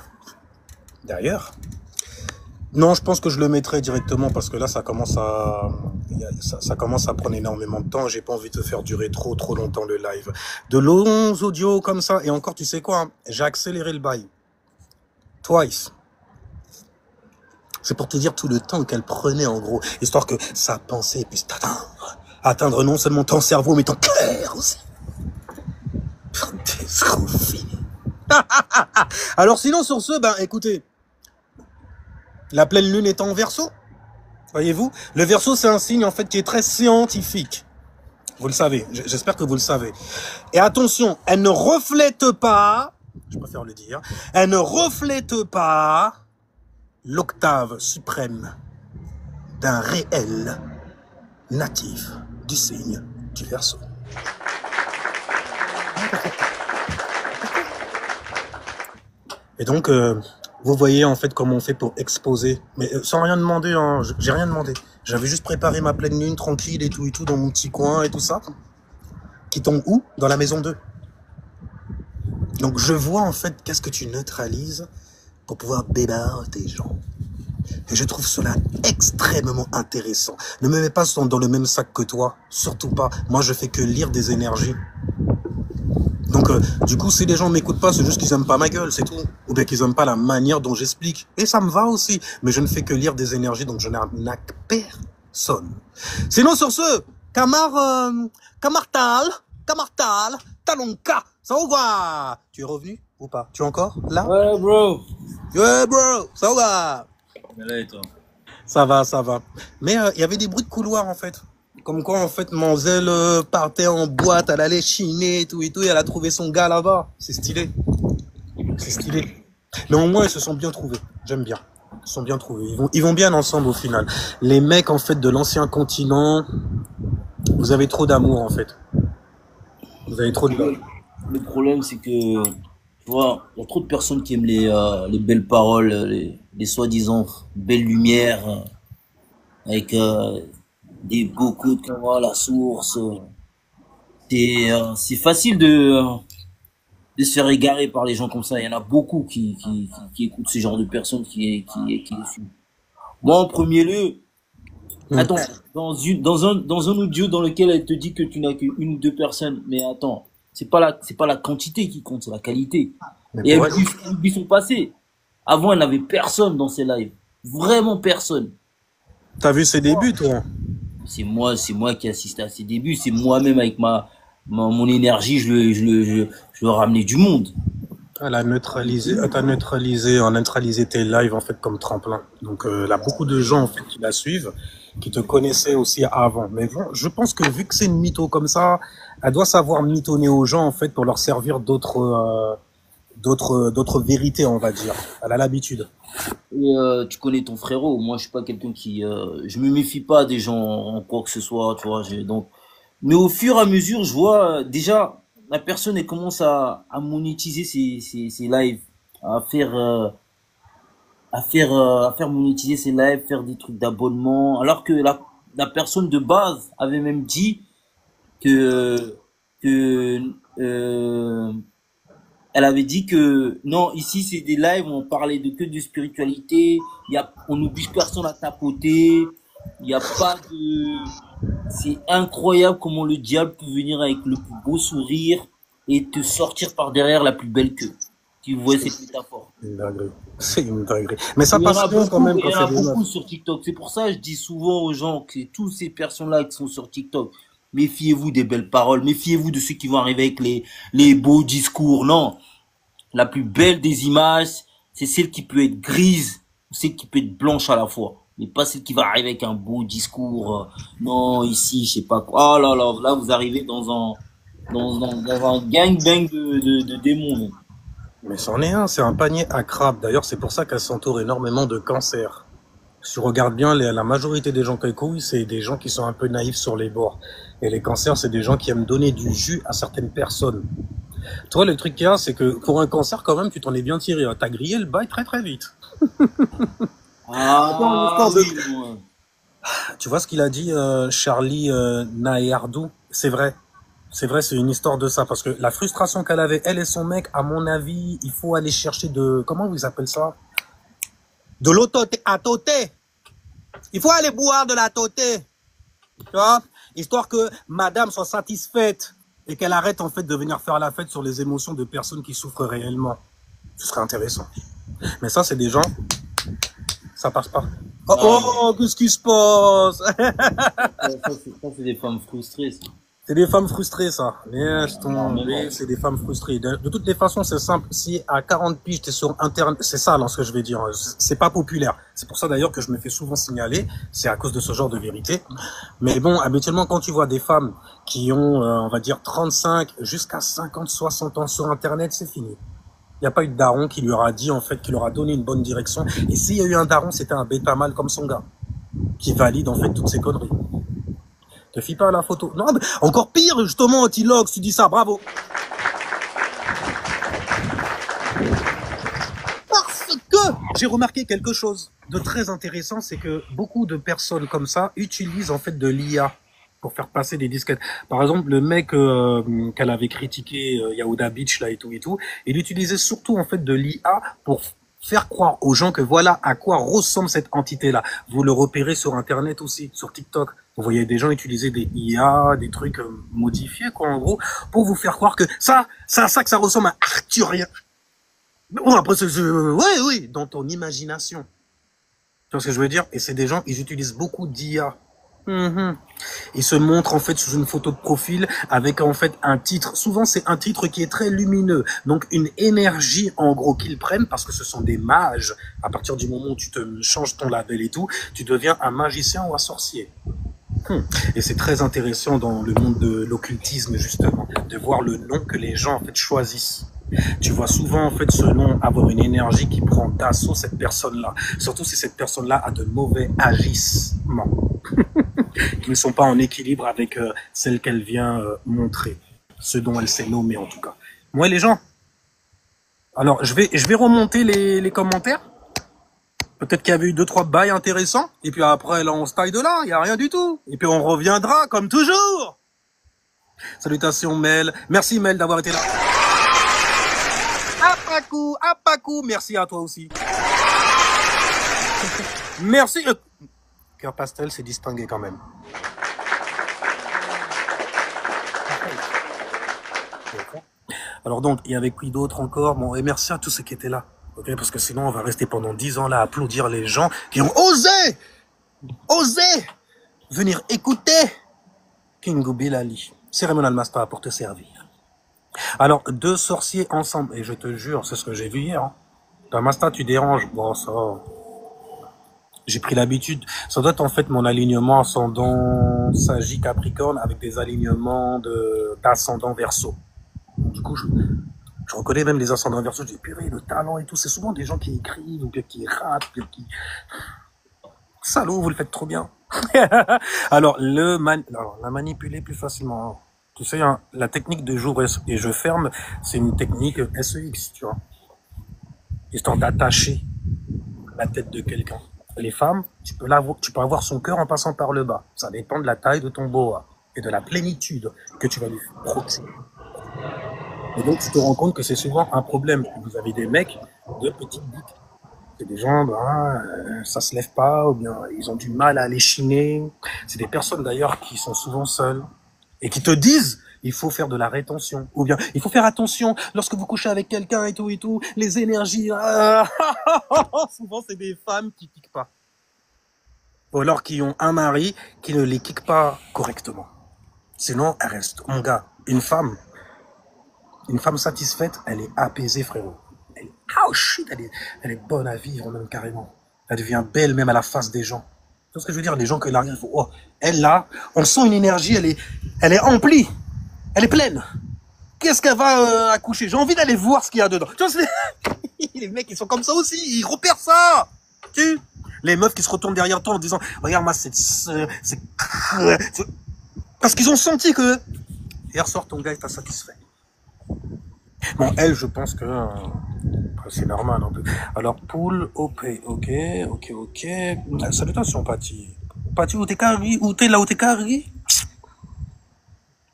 non, je pense que je le mettrai directement parce que là, ça commence à prendre énormément de temps. J'ai pas envie de te faire durer trop longtemps le live. De longs audios comme ça. Et encore, tu sais quoi, hein, j'ai accéléré le bail. Twice. C'est pour te dire tout le temps qu'elle prenait, en gros. Histoire que sa pensée puisse atteindre non seulement ton cerveau, mais ton cœur aussi. Alors sinon sur ce, ben écoutez, la pleine lune est en Verseau, voyez-vous, le Verseau c'est un signe en fait qui est très scientifique, vous le savez, j'espère que vous le savez, et attention, elle ne reflète pas, je préfère le dire, elle ne reflète pas l'octave suprême d'un réel natif du signe du Verseau. Et donc, vous voyez en fait comment on fait pour exposer, mais sans rien demander, hein, j'ai rien demandé. J'avais juste préparé ma pleine lune tranquille et tout dans mon petit coin et tout ça. Qui tombe où? Dans la maison 2. Donc je vois en fait qu'est-ce que tu neutralises pour pouvoir bébarrer tes gens. Et je trouve cela extrêmement intéressant. Ne me mets pas dans le même sac que toi, surtout pas. Moi je fais que lire des énergies. Donc, du coup, si les gens m'écoutent pas, c'est juste qu'ils aiment pas ma gueule, c'est tout. Ou bien qu'ils aiment pas la manière dont j'explique. Et ça me va aussi. Mais je ne fais que lire des énergies, donc je n'arnaque personne. Sinon, sur ce, Kamartal, Talonka, ça va ou quoi? Tu es revenu ou pas? Tu es encore là? Ouais, bro. Ouais, bro, ça va? Mais là, et toi? Ça va, ça va. Mais il y avait des bruits de couloir, en fait. Comme quoi, en fait, Manzel partait en boîte, elle allait chiner et tout, et elle a trouvé son gars là-bas. C'est stylé. C'est stylé. Mais au moins, ils se sont bien trouvés. J'aime bien. Ils se sont bien trouvés. Ils vont bien ensemble, au final. Les mecs, en fait, de l'ancien continent, vous avez trop d'amour, en fait. Vous avez trop de love. Le problème, c'est que, tu vois, il y a trop de personnes qui aiment les belles paroles, les soi-disant belles lumières, avec des beaux coups comme voilà, la source. C'est facile de se faire égarer par les gens comme ça. Il y en a beaucoup qui écoutent ce genre de personnes qui les suivent. Moi, en premier lieu, attends, dans un audio dans lequel elle te dit que tu n'as qu'une ou deux personnes, mais attends, c'est pas la quantité qui compte, c'est la qualité. Mais Et pour elle oublie son passé. Avant, elle n'avait personne dans ses lives. Vraiment personne. T'as vu ses débuts, toi? C'est moi qui assistais à ses débuts. C'est moi-même avec mon énergie, je le ramenais du monde. Elle a neutralisé tes lives, en fait, comme tremplin. Donc, il y a beaucoup de gens, en fait, qui la suivent, qui te connaissaient aussi avant. Mais bon, je pense que vu que c'est une mytho comme ça, elle doit savoir mitonner aux gens, en fait, pour leur servir d'autres vérités, on va dire. Elle a l'habitude. Et tu connais ton frérot. Moi, je suis pas quelqu'un qui, je me méfie pas des gens en quoi que ce soit, tu vois. Donc, mais au fur et à mesure, je vois déjà la personne elle commence à monétiser ses lives, à faire monétiser ses lives, faire des trucs d'abonnement, alors que la personne de base avait même dit que que elle avait dit que non, ici c'est des lives où on parlait que de spiritualité, on n'oblige personne à tapoter, il y a pas de, c'est incroyable comment le diable peut venir avec le plus beau sourire et te sortir par derrière la plus belle queue. Tu vois cette métaphore. Une dinguerie. C'est une dinguerie. Mais ça Il y en passe a bien quand même beaucoup, il quand y en a c'est des beaucoup meufs. sur TikTok. C'est pour ça que je dis souvent aux gens que toutes ces personnes-là qui sont sur TikTok, méfiez-vous des belles paroles, méfiez-vous de ceux qui vont arriver avec les beaux discours. Non. La plus belle des images, c'est celle qui peut être grise, ou celle qui peut être blanche à la fois. Mais pas celle qui va arriver avec un beau discours. Non, ici, je sais pas quoi. Oh là là, là, vous arrivez dans un gangbang de démons. Mais c'en est un, c'est un panier à crabes. D'ailleurs, c'est pour ça qu'elle s'entoure énormément de cancers. Si tu regardes bien, la majorité des gens qu'elle couille, c'est des gens qui sont un peu naïfs sur les bords. Et les cancers, c'est des gens qui aiment donner du jus à certaines personnes. Toi, le truc qu'il y a, c'est que pour un cancer, quand même, tu t'en es bien tiré. T'as grillé le bail très très vite. Ah, oui, Tu vois ce qu'il a dit, Charlie Naerdou? C'est vrai. C'est vrai, c'est une histoire de ça. Parce que la frustration qu'elle avait, elle et son mec, à mon avis, il faut aller chercher comment ils appellent ça? De l'eau à tôter. Il faut aller boire de la tôter. Tu vois? Histoire que madame soit satisfaite et qu'elle arrête, en fait, de venir faire la fête sur les émotions de personnes qui souffrent réellement. Ce serait intéressant. Mais ça, c'est des gens, ça passe pas. Oh, qu'est-ce qui se passe? ça, c'est des femmes frustrées, ça. C'est des femmes frustrées, ça. C'est des femmes frustrées. De toutes les façons, c'est simple. Si à 40 piges, t'es sur Internet, c'est ça, là, ce que je vais dire. C'est pas populaire. C'est pour ça, d'ailleurs, que je me fais souvent signaler. C'est à cause de ce genre de vérité. Mais bon, habituellement, quand tu vois des femmes qui ont, on va dire, 35 jusqu'à 50, 60 ans sur Internet, c'est fini. Il n'y a pas eu de daron qui lui aura dit, en fait, qui leur a donné une bonne direction. Et s'il y a eu un daron, c'était un bêta mâle comme son gars. Qui valide, en fait, toutes ces conneries. Te fie pas à la photo. Non, mais encore pire, justement, Antilox, tu dis ça, bravo. Parce que j'ai remarqué quelque chose de très intéressant, c'est que beaucoup de personnes comme ça utilisent en fait de l'IA pour faire passer des disquettes. Par exemple, le mec qu'elle avait critiqué, Yahuda Beach, là, et tout, il utilisait surtout en fait de l'IA pour faire croire aux gens que voilà à quoi ressemble cette entité-là. Vous le repérez sur Internet aussi, sur TikTok. Vous voyez des gens utiliser des IA, des trucs modifiés, quoi, en gros, pour vous faire croire que ça que ça ressemble à Arthurien. Bon, après, oui, dans ton imagination. Tu vois ce que je veux dire? Et c'est des gens, ils utilisent beaucoup d'IA. Ils se montrent en fait sous une photo de profil avec en fait un titre. Souvent c'est un titre qui est très lumineux. Donc une énergie en gros qu'ils prennent parce que ce sont des mages. À partir du moment où tu te changes ton label et tout, tu deviens un magicien ou un sorcier. Et c'est très intéressant dans le monde de l'occultisme justement, de voir le nom que les gens en fait choisissent. Tu vois souvent en fait ce nom avoir une énergie qui prend d'assaut cette personne-là. Surtout si cette personne-là a de mauvais agissements qui ne sont pas en équilibre avec celle qu'elle vient montrer, ce dont elle s'est nommée en tout cas. Moi les gens, alors je vais remonter les commentaires. Peut-être qu'il y avait eu 2-3 bails intéressants. Et puis après, là, on se taille de là. Il n'y a rien du tout. Et puis on reviendra, comme toujours. Salutations, Mel. Merci, Mel, d'avoir été là. Apakou. Merci à toi aussi. Merci. Cœur pastel, c'est distingué quand même. Alors donc, il y avait qui d'autre encore? Bon, et merci à tous ceux qui étaient là. Okay, parce que sinon, on va rester pendant 10 ans là à applaudir les gens qui ont osé venir écouter King Bilali, Cérémonial Master pour te servir. Alors, 2 sorciers ensemble, et je te jure, c'est ce que j'ai vu hier. Hein. Ta Master, tu déranges. Bon, ça, j'ai pris l'habitude. Ça doit être en fait mon alignement ascendant Sagit Capricorne avec des alignements d'ascendant Verseau. Du coup, je reconnais même les ascendants Verseau, je dis purée, le talent et tout, c'est souvent des gens qui écrivent, ou qui rappent, qui... Salaud, vous le faites trop bien. Alors, la manipuler plus facilement. Tu sais, hein, la technique de jour et je ferme, c'est une technique SEX, tu vois. Histoire d'attacher la tête de quelqu'un. Les femmes, tu peux avoir son cœur en passant par le bas. Ça dépend de la taille de ton boa et de la plénitude que tu vas lui proxéner. Et donc, tu te rends compte que c'est souvent un problème. Vous avez des mecs de petites bites. C'est des gens, ça se lève pas, ou bien ils ont du mal à aller chiner. C'est des personnes d'ailleurs qui sont souvent seules et qui te disent il faut faire de la rétention. Ou bien il faut faire attention lorsque vous couchez avec quelqu'un et tout, les énergies. Souvent, c'est des femmes qui kickent pas. Ou alors qui ont un mari qui ne les kick pas correctement. Sinon, elle reste. Mon gars, une femme satisfaite, elle est apaisée, frérot. Elle est bonne à vivre, même carrément. Elle devient belle, même à la face des gens. Tu vois ce que je veux dire? Les gens que l'arrière, elle là, on sent une énergie, elle est emplie. Elle est pleine. Qu'est-ce qu'elle va accoucher? J'ai envie d'aller voir ce qu'il y a dedans. Tu vois, les mecs, ils sont comme ça aussi. Ils repèrent ça. Les meufs qui se retournent derrière toi en disant, regarde, moi, c'est... Parce qu'ils ont senti que... Hier soir, ton gars, il t'a satisfait. Bon, elle, je pense que c'est normal un peu. Alors, poule OP, ok. Salutations, Pati. Pati, où t'es carré? Où t'es là où t'es carré?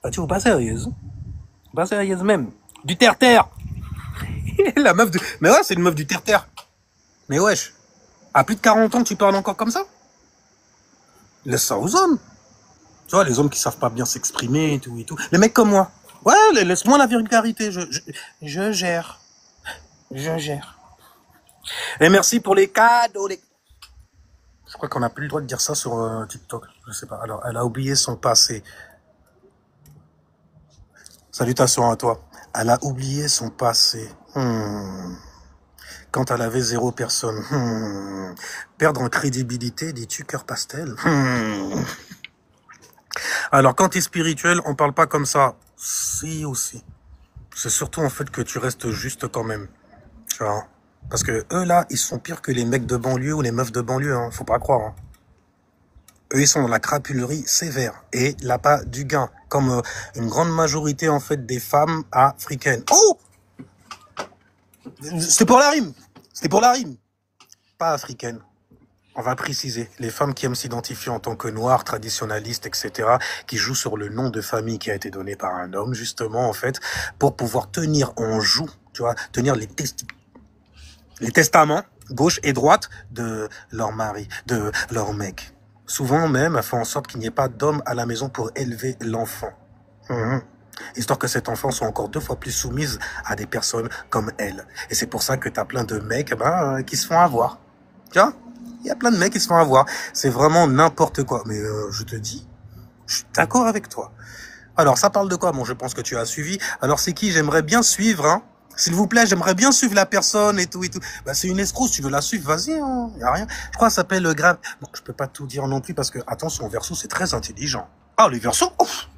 Pati, ou pas sérieuse? Pas sérieuse même. Du terre-terre. La meuf de... Mais ouais, c'est une meuf du terre-terre. Mais wesh, à plus de 40 ans, tu parles encore comme ça? Laisse ça aux hommes. Tu vois, les hommes qui savent pas bien s'exprimer et tout. Les mecs comme moi. Ouais, laisse-moi la vulgarité, je gère. Et merci pour les cadeaux. Je crois qu'on n'a plus le droit de dire ça sur TikTok. Je sais pas. Alors, elle a oublié son passé. Salutations à toi. Elle a oublié son passé. Quand elle avait 0 personne. Perdre en crédibilité, dis-tu, cœur pastel? Alors, quand tu es spirituel, on parle pas comme ça. Si aussi. C'est surtout en fait que tu restes juste quand même. Tu vois. Parce que eux là, ils sont pires que les mecs de banlieue ou les meufs de banlieue. Hein. Faut pas croire. Hein. Eux, ils sont dans la crapulerie sévère et l'appât du gain. Comme une grande majorité en fait des femmes africaines. Oh! C'était pour la rime. Pas africaine. On va préciser, les femmes qui aiment s'identifier en tant que noires, traditionnalistes, etc., qui jouent sur le nom de famille qui a été donné par un homme, justement, en fait, pour pouvoir tenir en joue, tu vois, tenir les testicules. les testaments, gauche et droite, de leur mari, de leur mec. Souvent même, elle fait en sorte qu'il n'y ait pas d'homme à la maison pour élever l'enfant. Histoire que cet enfant soit encore 2 fois plus soumise à des personnes comme elle. Et c'est pour ça que t'as plein de mecs qui se font avoir. Tu vois, il y a plein de mecs qui se font avoir. C'est vraiment n'importe quoi. Mais je te dis, je suis d'accord avec toi. Alors, ça parle de quoi? Bon, je pense que tu as suivi. Alors, c'est qui? J'aimerais bien suivre, hein. S'il vous plaît, j'aimerais bien suivre la personne et tout et tout. Bah, c'est une escroc, si tu veux la suivre, vas-y, hein. Y a rien. Je crois que ça s'appelle Grave. Bon, je peux pas tout dire non plus parce que, attention, Verseau, c'est très intelligent. Ah, les Verseaux, ouf!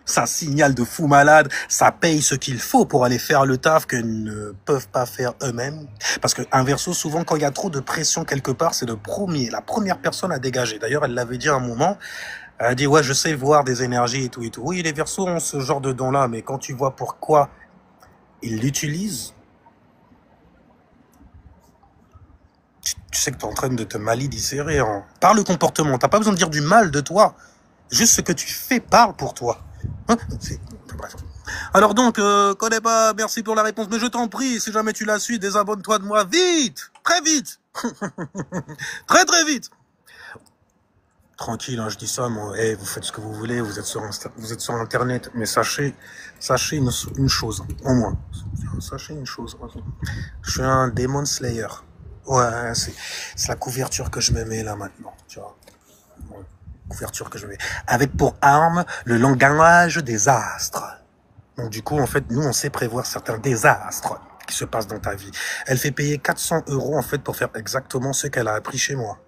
Ça signale de fou malade, ça paye ce qu'il faut pour aller faire le taf que ne peuvent pas faire eux-mêmes. Parce qu'un Verseau, souvent, quand il y a trop de pression quelque part, c'est la première personne à dégager. D'ailleurs, elle l'avait dit à un moment, elle a dit, ouais, je sais voir des énergies et tout et tout. Oui, les Verseaux ont ce genre de don-là, mais quand tu vois pourquoi ils l'utilisent, tu sais que tu es en train de te malidicérer, hein. Par le comportement, t'as pas besoin de dire du mal de toi. Juste ce que tu fais parle pour toi. Hein, bref. Alors donc, connais pas, merci pour la réponse, mais je t'en prie, si jamais tu la suis, désabonne-toi de moi vite, très vite, très très vite. Tranquille, hein, je dis ça, moi. Hey, vous faites ce que vous voulez, vous êtes sur Internet, mais sachez une chose, au moins. Sachez une chose. Je suis un Demon Slayer. Ouais, c'est la couverture que je me mets là maintenant, tu vois. Ouais. Couverture que je mets. Avec pour arme le langage des astres. Donc du coup, en fait, nous, on sait prévoir certains désastres qui se passent dans ta vie. Elle fait payer 400 € en fait pour faire exactement ce qu'elle a appris chez moi.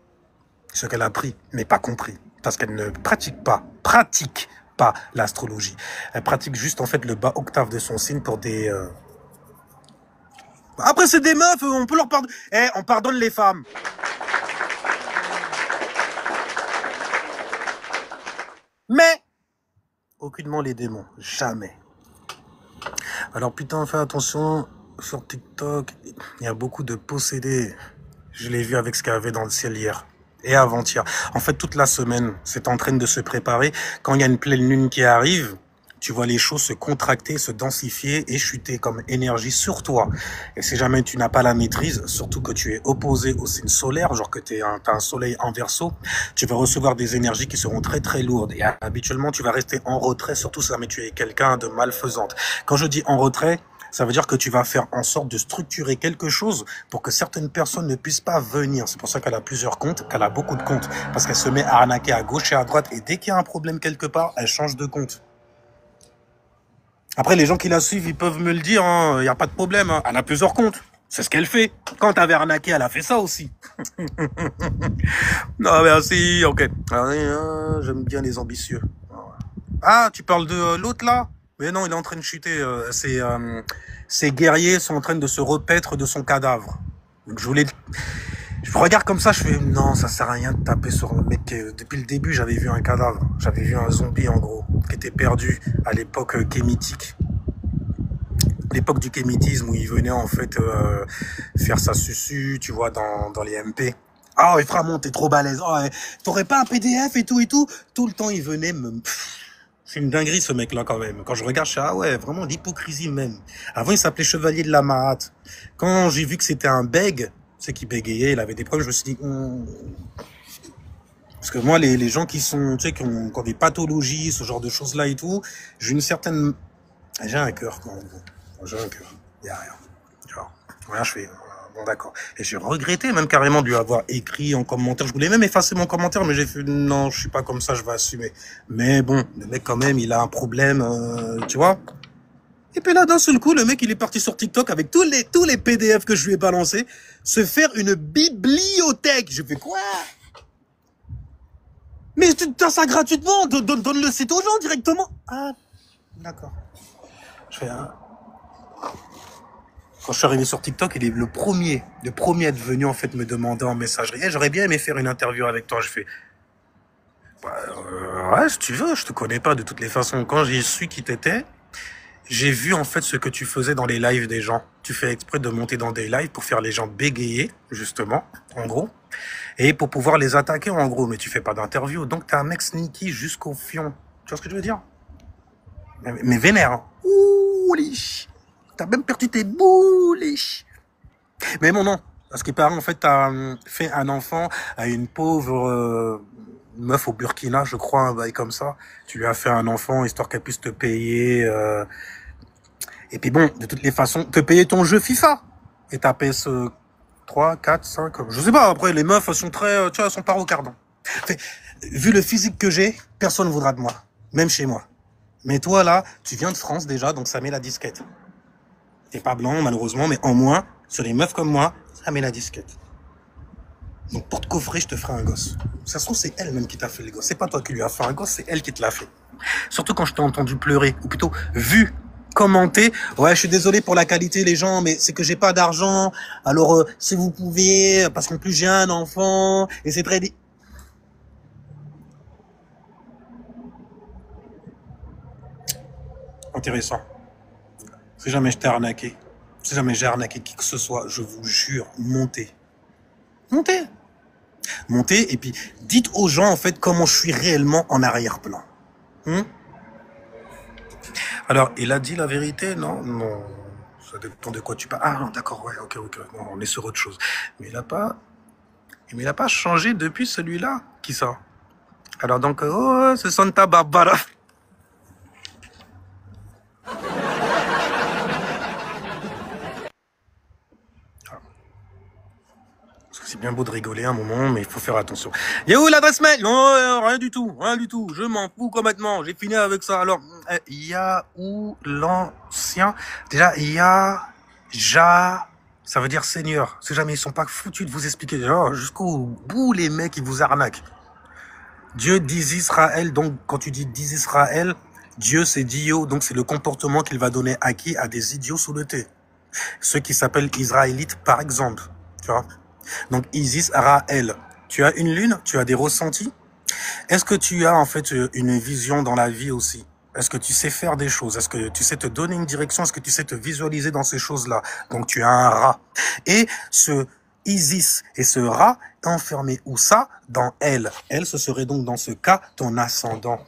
Ce qu'elle a appris, mais pas compris. Parce qu'elle ne pratique pas l'astrologie. Elle pratique juste en fait le bas octave de son signe pour des... Après, c'est des meufs, on peut leur pardonner. Eh, on pardonne les femmes. Mais aucunement les démons, jamais. Alors putain, fais attention, sur TikTok, il y a beaucoup de possédés. Je l'ai vu avec ce qu'il y avait dans le ciel hier et avant-hier. En fait, toute la semaine, c'est en train de se préparer. Quand il y a une pleine lune qui arrive, tu vois les choses se contracter, se densifier et chuter comme énergie sur toi. Et si jamais tu n'as pas la maîtrise, surtout que tu es opposé au signe solaire, genre que t'as un soleil en Verseau, tu vas recevoir des énergies qui seront très très lourdes. Et habituellement, tu vas rester en retrait, surtout si jamais tu es quelqu'un de malfaisante. Quand je dis en retrait, ça veut dire que tu vas faire en sorte de structurer quelque chose pour que certaines personnes ne puissent pas venir. C'est pour ça qu'elle a plusieurs comptes, qu'elle a beaucoup de comptes. Parce qu'elle se met à arnaquer à gauche et à droite. Et dès qu'il y a un problème quelque part, elle change de compte. Après, les gens qui la suivent, ils peuvent me le dire, hein, y a pas de problème, hein. Elle a plusieurs comptes. C'est ce qu'elle fait. Quand t'avais arnaqué, elle a fait ça aussi. Non, merci, ok. J'aime bien les ambitieux. Ah, tu parles de l'autre là? Mais non, il est en train de chuter. Ces guerriers sont en train de se repaître de son cadavre. Donc je regarde comme ça, je fais non, ça sert à rien de taper sur le mec. Depuis le début, j'avais vu un cadavre. J'avais vu un zombie en gros, qui était perdu à l'époque kémitique. L'époque du kémitisme où il venait en fait faire sa susu, tu vois, dans les MP. Ah, Eframon, t'es trop balèze. Oh, t'aurais pas un PDF et tout et tout. Tout le temps, il venait me... C'est une dinguerie ce mec-là quand même. Quand je regarde, je suis ah ouais, vraiment l'hypocrisie même. Avant, il s'appelait Chevalier de la Mahat. Quand j'ai vu que c'était un bègue, c'est qu'il bégayait, il avait des problèmes, je me suis dit... Parce que moi, les gens qui sont, tu sais, qui ont des pathologies, ce genre de choses-là et tout, j'ai une certaine... J'ai un cœur, quoi, en gros. J'ai un cœur. Il n'y a rien. Tu vois. Rien, je fais... Bon, d'accord. Et j'ai regretté même carrément de lui avoir écrit en commentaire. Je voulais même effacer mon commentaire, mais j'ai fait non, je suis pas comme ça, je vais assumer. Mais bon, le mec quand même, il a un problème, tu vois. Et puis là, d'un seul coup, le mec, il est parti sur TikTok avec tous les PDF que je lui ai balancés, se faire une bibliothèque. Je fais quoi? Mais tu as ça gratuitement, donne le site aux gens directement. Ah, d'accord. Je fais Quand je suis arrivé sur TikTok, il est le premier à être venu en fait me demander en messagerie. Hey, j'aurais bien aimé faire une interview avec toi. Je fais, ouais, si tu veux, je te connais pas de toutes les façons. Quand j'ai su qui t'étais, j'ai vu en fait ce que tu faisais dans les lives des gens. Tu fais exprès de monter dans des lives pour faire les gens bégayer, justement, en gros, et pour pouvoir les attaquer en gros. Mais tu fais pas d'interview, donc t'es un mec sneaky jusqu'au fion. Tu vois ce que je veux dire? Mais vénère. Hein. Ouh, t'as même perdu tes bouliches. Mais bon, non. Parce qu'il paraît, en fait, t'as fait un enfant à une pauvre meuf au Burkina, je crois, un bail comme ça. Tu lui as fait un enfant, histoire qu'elle puisse te payer. Et puis bon, de toutes les façons, te payer ton jeu FIFA. Et ta PS 3, 4, 5, je sais pas. Après, les meufs, elles sont très, tu vois, elles sont pas rocardants. Vu le physique que j'ai, personne ne voudra de moi. Même chez moi. Mais toi, là, tu viens de France déjà, donc ça met la disquette. T'es pas blanc, malheureusement, mais en moins, sur les meufs comme moi, ça met la disquette. Donc pour te coffrer, je te ferai un gosse. Ça se trouve, c'est elle même qui t'a fait le gosse. C'est pas toi qui lui as fait un gosse, c'est elle qui te l'a fait. Surtout quand je t'ai entendu pleurer, ou plutôt vu, commenter. Ouais, je suis désolé pour la qualité, les gens, mais c'est que j'ai pas d'argent. Alors, si vous pouvez, parce qu'en plus j'ai un enfant, et c'est très... Intéressant. Si jamais je t'ai arnaqué, si jamais j'ai arnaqué qui que ce soit, je vous jure, montez. Montez. Montez, et puis dites aux gens, en fait, comment je suis réellement en arrière-plan. Alors, il a dit la vérité? Non, non. Ça dépend de quoi tu parles. Ah, non, d'accord, ouais, ok. Non, on est sur autre chose. Mais il a pas changé depuis celui-là. Qui ça? Alors donc, oh, c'est Santa Barbara. C'est bien beau de rigoler un moment, mais il faut faire attention. Il y a où l'adresse mail? Non, rien du tout. Je m'en fous complètement. J'ai fini avec ça. Alors, il y a où l'ancien? Déjà, il y a ça veut dire Seigneur. Si jamais ils sont pas foutus de vous expliquer jusqu'au bout les mecs, ils vous arnaquent. Dieu d'Israël. Donc, quand tu dis d'Israël, Dieu c'est Dio. Donc, c'est le comportement qu'il va donner à qui? À des idiots sous le thé. Ceux qui s'appellent Israélites, par exemple. Tu vois? Donc, Isis, Raël. Tu as une lune? Tu as des ressentis? Est-ce que tu as, en fait, une vision dans la vie aussi? Est-ce que tu sais faire des choses? Est-ce que tu sais te donner une direction? Est-ce que tu sais te visualiser dans ces choses-là? Donc, tu as un rat. Et ce Isis et ce rat enfermé où ça? Dans elle. Elle, ce serait donc, dans ce cas, ton ascendant.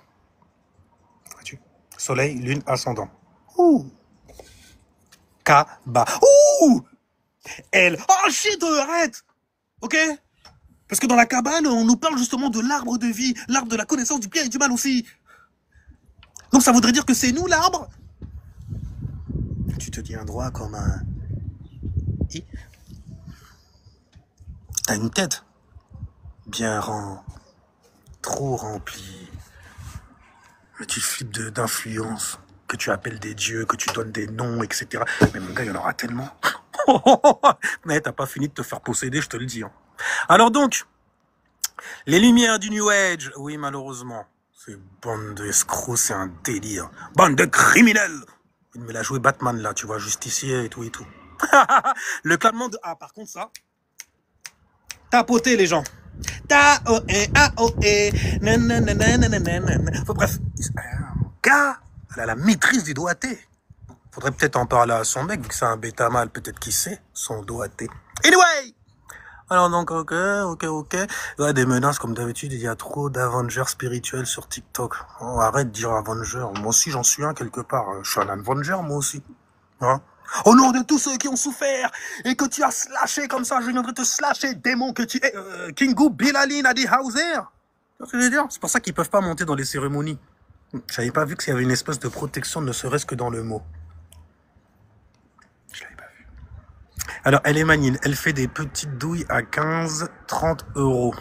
Soleil, lune, ascendant. Ouh! Kaba. Ouh! Elle. Oh, shit, arrête! Ok? Parce que dans la cabane, on nous parle justement de l'arbre de vie, l'arbre de la connaissance du bien et du mal aussi. Donc ça voudrait dire que c'est nous l'arbre? Tu te tiens droit comme un... T'as une tête bien trop remplie. Mais tu flippes d'influence, que tu appelles des dieux, que tu donnes des noms, etc. Mais mon gars, il y en aura tellement. Mais t'as pas fini de te faire posséder, je te le dis. Alors donc, les lumières du New Age, oui, malheureusement, c'est bande d'escrocs, c'est un délire. Bande de criminels. Il me l'a joué Batman, là, tu vois, justicier et tout et tout. Le classement de... Ah, par contre, ça... Tapoter, les gens. Bref, gars, elle a la maîtrise du doigté. Faudrait peut-être en parler à son mec, vu que c'est un bêta mâle, peut-être qu'il sait son doigté. Anyway! Alors donc, ok. Ouais, des menaces, comme d'habitude, il y a trop d'Avengers spirituels sur TikTok. Oh, arrête de dire Avenger. Moi aussi, j'en suis un quelque part. Je suis un Avenger, moi aussi. Hein? Au nom de tous ceux qui ont souffert et que tu as slashé comme ça, je viendrai te slasher, démon que tu es. Kingu Bilalin Adi Hauser. Tu vois ce que je veux dire? C'est pour ça qu'ils peuvent pas monter dans les cérémonies. J'avais pas vu qu'il y avait une espèce de protection, ne serait-ce que dans le mot. Je l'avais pas vu. Alors, elle est maligne. Elle fait des petites douilles à 15-30 €.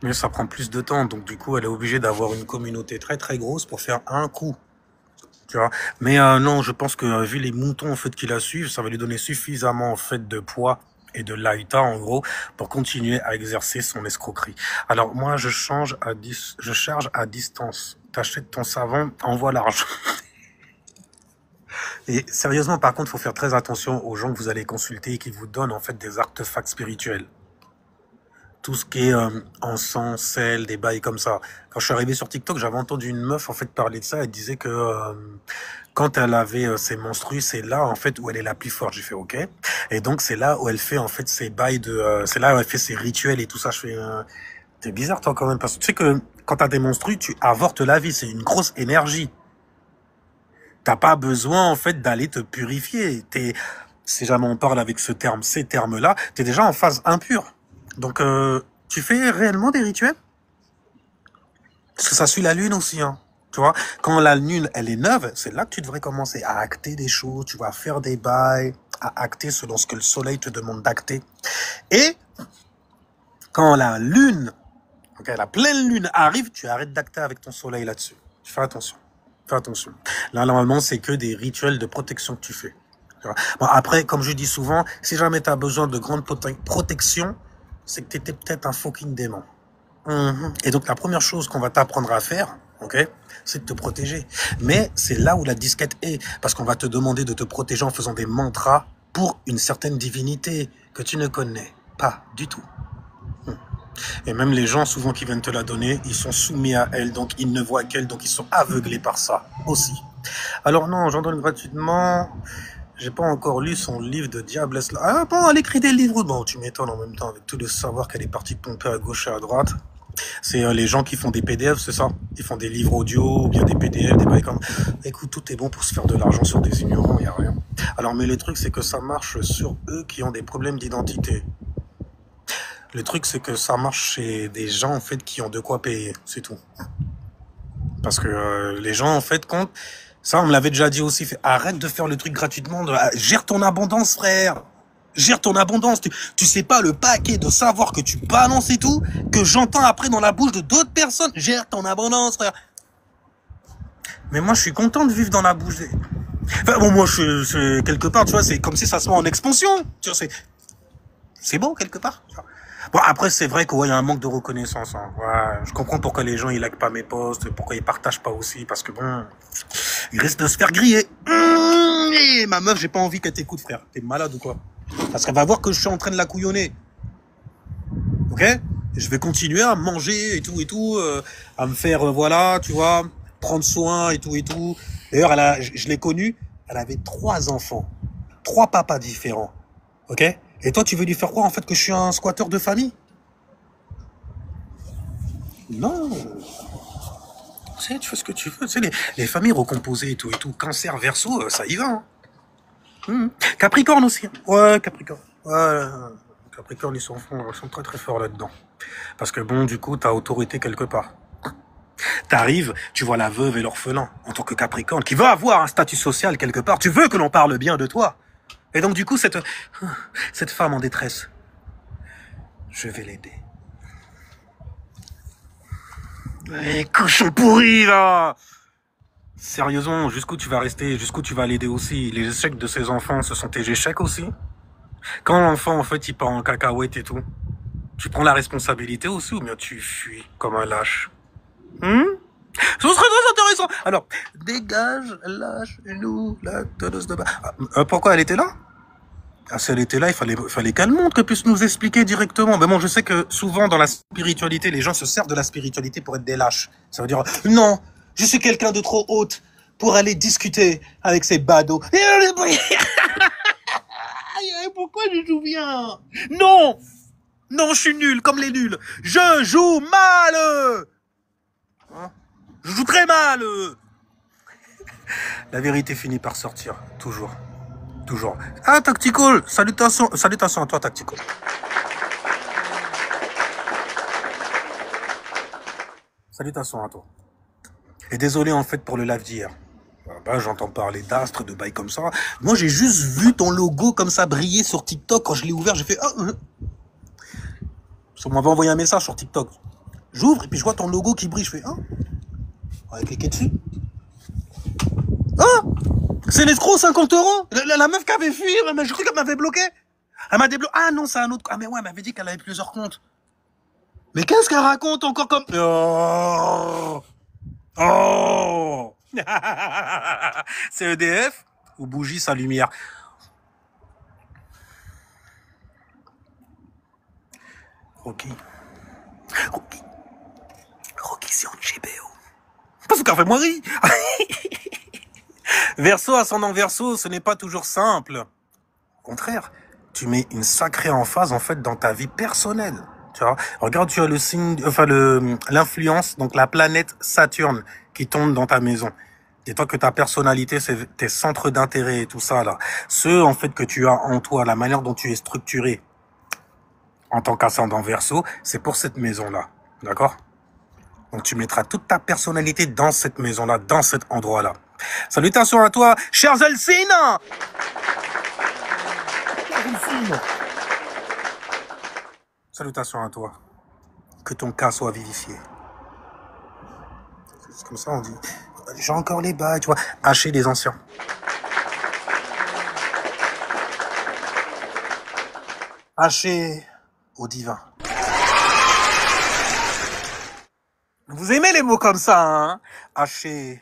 Mais ça prend plus de temps, donc du coup, elle est obligée d'avoir une communauté très très grosse pour faire un coup. Tu vois. Mais non, je pense que vu les moutons en fait qui la suivent, ça va lui donner suffisamment en fait de poids et de laïta en gros pour continuer à exercer son escroquerie. Alors moi je charge à distance. T'achètes ton savon, envoie l'argent. Et sérieusement par contre, faut faire très attention aux gens que vous allez consulter et qui vous donnent en fait des artefacts spirituels. Tout ce qui est encens, sel, des bails comme ça. Quand je suis arrivé sur TikTok, j'avais entendu une meuf en fait parler de ça. Elle disait que quand elle avait ses menstrues, c'est là en fait où elle est la plus forte. J'ai fait ok. Et donc c'est là où elle fait en fait ses bails de, c'est là où elle fait ses rituels et tout ça. Je fais, t'es bizarre toi quand même parce que tu sais que quand t'as des menstrues, tu avortes la vie. C'est une grosse énergie. T'as pas besoin en fait d'aller te purifier. si jamais on parle avec ce terme, ces termes-là, tu es déjà en phase impure. Donc, tu fais réellement des rituels? Parce que ça suit la lune aussi, hein. Tu vois, quand la lune, elle est neuve, c'est là que tu devrais commencer à acter des choses, tu vas faire des bails, à acter selon ce que le soleil te demande d'acter. Et quand la lune, okay, la pleine lune arrive, tu arrêtes d'acter avec ton soleil là-dessus. Fais attention. Fais attention. Là, normalement, c'est que des rituels de protection que tu fais. Tu vois. Bon, après, comme je dis souvent, si jamais tu as besoin de grande protection, c'est que tu étais peut-être un fucking démon. Et donc, la première chose qu'on va t'apprendre à faire, ok, c'est de te protéger. Mais c'est là où la disquette est. Parce qu'on va te demander de te protéger en faisant des mantras pour une certaine divinité que tu ne connais pas du tout. Et même les gens, souvent, qui viennent te la donner, ils sont soumis à elle, donc ils ne voient qu'elle, donc ils sont aveuglés par ça aussi. Alors non, j'en donne gratuitement. J'ai pas encore lu son livre de Diablesse. Ah bon, elle écrit des livres. Bon, tu m'étonnes en même temps, avec tout le savoir qu'elle est partie pomper à gauche et à droite. C'est les gens qui font des PDF, c'est ça? Ils font des livres audio, ou bien des PDF, des bails comme... Écoute, tout est bon pour se faire de l'argent sur des ignorants, il n'y a rien. Alors, mais le truc, c'est que ça marche sur eux qui ont des problèmes d'identité. Le truc, c'est que ça marche chez des gens, en fait, qui ont de quoi payer, c'est tout. Parce que les gens, en fait, comptent... Ça, on me l'avait déjà dit aussi, arrête de faire le truc gratuitement, gère ton abondance, frère. Gère ton abondance. Tu sais pas le paquet de savoir que tu balances et tout, que j'entends après dans la bouche de d'autres personnes. Gère ton abondance, frère. Mais moi, je suis content de vivre dans la bouche des... Enfin, bon, moi, je quelque part, tu vois, c'est comme si ça se met en expansion. Tu vois, c'est beau, quelque part. Bon, après, c'est vrai qu'il y a un manque de reconnaissance. Hein. Ouais, je comprends pourquoi les gens, ils likent pas mes posts, pourquoi ils partagent pas aussi, parce que bon, ils risquent de se faire griller. Et ma meuf, j'ai pas envie qu'elle t'écoute, frère. T'es malade ou quoi? Parce qu'elle va voir que je suis en train de la couillonner. Ok? Et je vais continuer à manger et tout, à me faire, voilà, tu vois, prendre soin et tout. D'ailleurs, je l'ai connue, elle avait 3 enfants. 3 papas différents. Ok? Et toi, tu veux lui faire croire, en fait, que je suis un squatteur de famille? Non. Tu sais, tu fais ce que tu veux. Tu sais, les familles recomposées et tout. Cancer, Verseau, ça y va, hein. Capricorne aussi. Ouais, Capricorne. Ouais, Capricorne, ils sont très très forts là-dedans. Parce que bon, du coup, t'as autorité quelque part. T'arrives, tu vois la veuve et l'orphelin, en tant que Capricorne, qui veut avoir un statut social quelque part. Tu veux que l'on parle bien de toi. Et donc, du coup, cette femme en détresse, je vais l'aider. Eh, cochon pourri, là! Sérieusement, jusqu'où tu vas rester, jusqu'où tu vas l'aider aussi? Les échecs de ses enfants, ce sont tes échecs aussi? Quand l'enfant, en fait, il part en cacahuète et tout, tu prends la responsabilité aussi ou bien tu fuis comme un lâche? Ce serait très intéressant. Alors, dégage, lâche-nous la tonneuse de bas. Pourquoi elle était là? Ah, si elle était là, il fallait qu'elle montre, qu'elle puisse nous expliquer directement. Mais bon, je sais que souvent, dans la spiritualité, les gens se servent de la spiritualité pour être des lâches. Ça veut dire, non, je suis quelqu'un de trop haute pour aller discuter avec ces badauds. Pourquoi je joue bien? Non! Non, je suis nul, comme les nuls. Je joue mal! Hein? Je joue très mal! La vérité finit par sortir, toujours. Toujours. Ah, Tactical! Salutations à toi, Tactical. Salutations à toi. Et désolé, en fait, pour le live d'hier. Bah, j'entends parler d'astres, de bails comme ça. Moi, j'ai juste vu ton logo comme ça briller sur TikTok. Quand je l'ai ouvert, j'ai fait... On m'avait envoyé un message sur TikTok. J'ouvre et puis je vois ton logo qui brille. Je fais... On va cliquer dessus. C'est l'escroc, 50 €. La meuf qui avait fui, je crois qu'elle m'avait bloqué. Elle m'a débloqué. Ah non, c'est un autre... Ah mais ouais, elle m'avait dit qu'elle avait plusieurs comptes. Mais qu'est-ce qu'elle raconte encore comme... Oh c'est EDF ou bougie sa lumière? Rocky, c'est en GBO. Parce qu'elle fait moi rire. Verseau, ascendant Verseau, ce n'est pas toujours simple. Au contraire, tu mets une sacrée emphase en fait dans ta vie personnelle. Tu vois, regarde, tu as le signe, enfin l'influence, donc la planète Saturne qui tombe dans ta maison. Dis-toi que ta personnalité, c'est tes centres d'intérêt et tout ça, là. Ceux, en fait, que tu as en toi, la manière dont tu es structuré en tant qu'ascendant Verseau, c'est pour cette maison-là. D'accord? Donc, tu mettras toute ta personnalité dans cette maison-là, dans cet endroit-là. Salutations à toi, chers Elsine! Salutations à toi. Que ton cas soit vivifié. C'est comme ça, on dit. J'ai encore les bails, tu vois. Hacher les anciens. Hacher au divin. Vous aimez les mots comme ça, hein? Hacher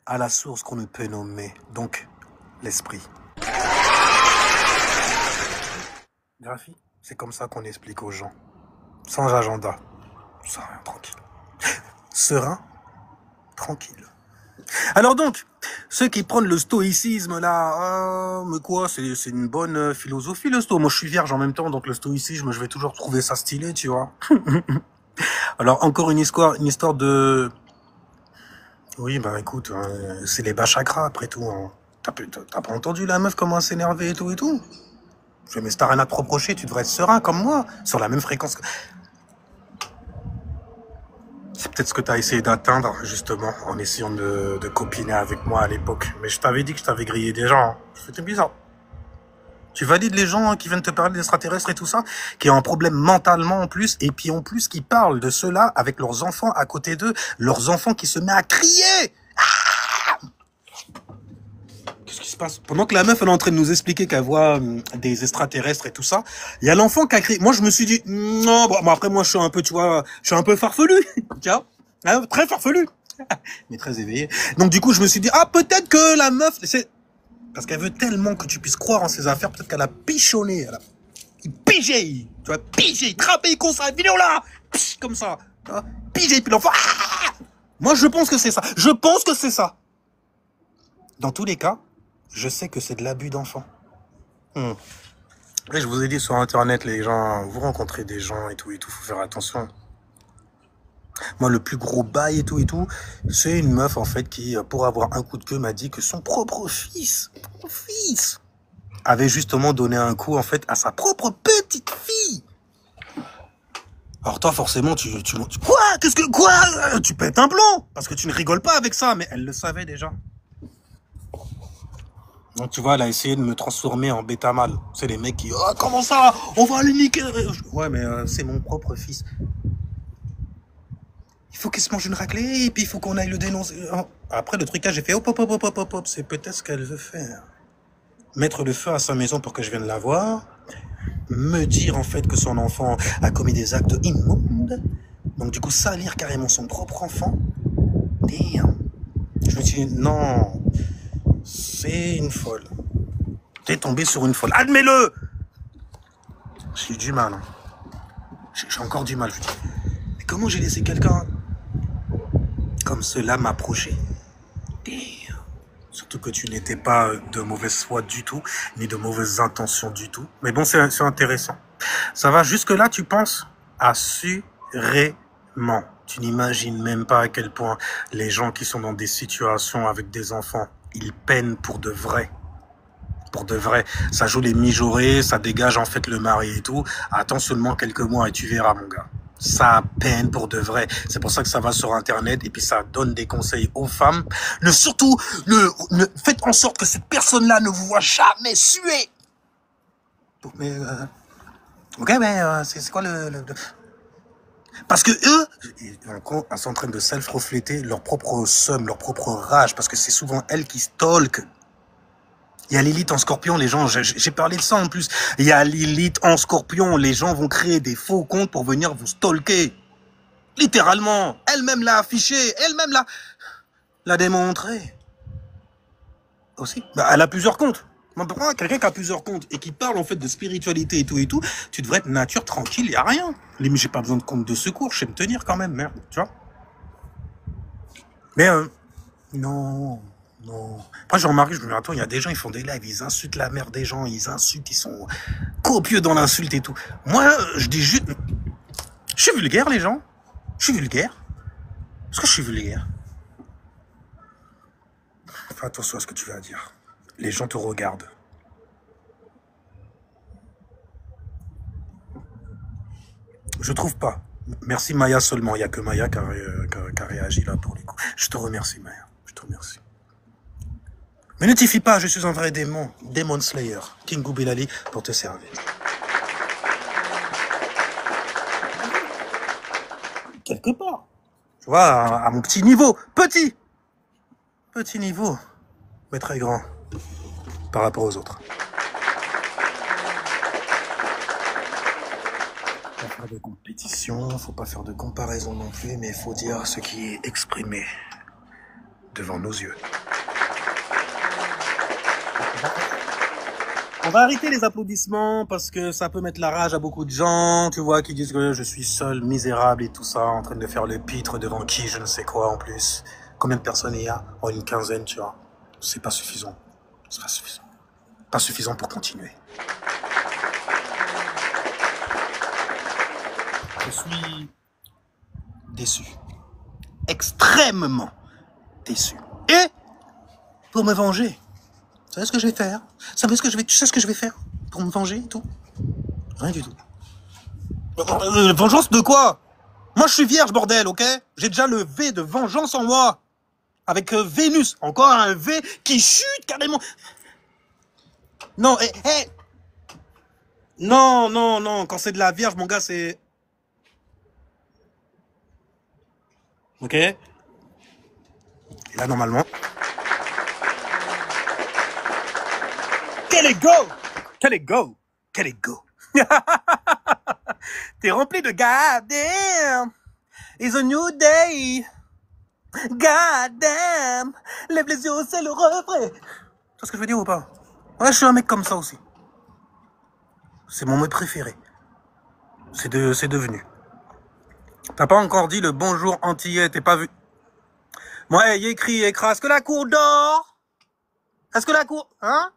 à la source qu'on ne peut nommer. Donc, l'esprit. Graphie, c'est comme ça qu'on explique aux gens. Sans agenda. Sans rien, tranquille. Serein, tranquille. Alors donc, ceux qui prennent le stoïcisme là, mais quoi, c'est une bonne philosophie le sto. Moi je suis vierge en même temps, donc le stoïcisme, je vais toujours trouver ça stylé, tu vois. Alors encore une histoire de... Oui, bah écoute, c'est les bas chakras après tout. Hein. T'as pas entendu la meuf comment s'énerver et tout et tout? Mais si t'as rien à te reprocher, tu devrais être serein comme moi, sur la même fréquence que... C'est peut-être ce que tu as essayé d'atteindre, justement, en essayant de copiner avec moi à l'époque. Mais je t'avais dit que je t'avais grillé des gens. Hein. C'était bizarre. Tu valides les gens qui viennent te parler d'extraterrestres et tout ça, qui ont un problème mentalement en plus, et puis en plus qui parlent de cela avec leurs enfants à côté d'eux, leurs enfants qui se mettent à crier. Ah, qu'est-ce qui se passe? Pendant que la meuf elle est en train de nous expliquer qu'elle voit des extraterrestres et tout ça, il y a l'enfant qui a crié. Moi je me suis dit non, bon après moi je suis un peu, tu vois, je suis un peu farfelu, tu vois, hein, très farfelu, mais très éveillé. Donc du coup je me suis dit ah peut-être que la meuf, c'est parce qu'elle veut tellement que tu puisses croire en ses affaires, peut-être qu'elle a pichonné, elle a pigé, tu vois, pigé, trappé con ça, vidéo là, comme ça, tu vois, pigé, puis l'enfant. Ah, moi je pense que c'est ça, je pense que c'est ça. Dans tous les cas, je sais que c'est de l'abus d'enfant. Et je vous ai dit sur internet, les gens, vous rencontrez des gens et tout, faut faire attention. Moi, le plus gros bail et tout, c'est une meuf, en fait, qui, pour avoir un coup de queue, m'a dit que son propre fils, avait justement donné un coup, en fait, à sa propre petite fille. Alors toi, forcément, quoi? Qu'est-ce que, quoi? Tu pètes un plomb, parce que tu ne rigoles pas avec ça, mais elle le savait déjà. Donc tu vois, elle a essayé de me transformer en bêta mâle. C'est les mecs qui, oh, comment ça? On va le niquer. Ouais, mais c'est mon propre fils. Il faut qu'il se mange une raclée, et puis il faut qu'on aille le dénoncer. Après, le trucage, j'ai fait, hop. C'est peut-être ce qu'elle veut faire. Mettre le feu à sa maison pour que je vienne la voir. Me dire, en fait, que son enfant a commis des actes immondes. Donc, du coup, salir carrément son propre enfant. Damn. Je me suis dit, non, c'est une folle. T'es tombé sur une folle. Admets-le! J'ai eu du mal. Hein. J'ai encore du mal. Je me dis, mais comment j'ai laissé quelqu'un comme cela m'approcher? Surtout que tu n'étais pas de mauvaise foi du tout, ni de mauvaises intentions du tout. Mais bon, c'est intéressant. Ça va jusque-là, tu penses? Assurément. Tu n'imagines même pas à quel point les gens qui sont dans des situations avec des enfants, ils peinent pour de vrai. Pour de vrai. Ça joue les mijaurés, ça dégage en fait le mari et tout. Attends seulement quelques mois et tu verras, mon gars. Ça peine pour de vrai. C'est pour ça que ça va sur Internet et puis ça donne des conseils aux femmes. Surtout, faites en sorte que cette personne-là ne vous voit jamais suer. Mais, ok, mais c'est quoi Parce que eux, ils sont en train de self-refléter leur propre somme, leur propre rage, parce que c'est souvent elles qui stalkent. Il y a Lilith en Scorpion, les gens, j'ai parlé de ça en plus. Il y a Lilith en Scorpion, les gens vont créer des faux comptes pour venir vous stalker. Littéralement. Elle-même l'a affiché, elle-même l'a démontré. Aussi. Bah, elle a plusieurs comptes. Pourquoi quelqu'un qui a plusieurs comptes et qui parle en fait de spiritualité et tout, tu devrais être nature tranquille, il n'y a rien. Mais j'ai pas besoin de compte de secours, je sais me tenir quand même, merde, tu vois. Mais non. Après, je remarque, je me dis, attends, il y a des gens, ils font des lives, ils insultent la mère des gens, ils insultent, ils sont copieux dans l'insulte et tout. Moi, je dis juste, je suis vulgaire, les gens. Je suis vulgaire. Est-ce que je suis vulgaire? Fais attention à ce que tu vas dire. Les gens te regardent. Je trouve pas. Merci Maya seulement. Il n'y a que Maya qui a réagi là pour les coups. Je te remercie Maya. Je te remercie. Mais ne t'y fie pas, je suis un vrai démon. Demon Slayer. King Bilali pour te servir. Quelque part. Tu vois, à mon petit niveau. Petit niveau. Mais très grand. Par rapport aux autres. Faut pas faire de compétition, faut pas faire de comparaison non plus, mais il faut dire ce qui est exprimé devant nos yeux. On va arrêter les applaudissements parce que ça peut mettre la rage à beaucoup de gens, tu vois, qui disent que je suis seul, misérable et tout ça, en train de faire le pitre devant qui, je ne sais quoi en plus. Combien de personnes il y a? Oh, une quinzaine, tu vois. C'est pas suffisant. C'est pas suffisant. Pas suffisant pour continuer. Je suis déçu. Extrêmement déçu. Et pour me venger, tu sais ce que je vais faire? Tu sais ce que je vais faire pour me venger et tout? Rien du tout. Vengeance de quoi? Moi je suis vierge, bordel, ok? J'ai déjà le V de vengeance en moi. Avec Vénus. Encore un V qui chute carrément. Non, Non. Quand c'est de la vierge, mon gars, c'est... Ok? Et là, normalement... Quel ego! T'es rempli de God damn! It's a new day! God damn! Lève les yeux, c'est le refrain! Tu vois ce que je veux dire ou pas? Ouais, je suis un mec comme ça aussi. C'est mon mot préféré. C'est devenu. T'as pas encore dit le bonjour antillais, t'es pas vu. Moi, hey, écrit, écrase. Est-ce que la cour dort? Est-ce que la cour... Hein?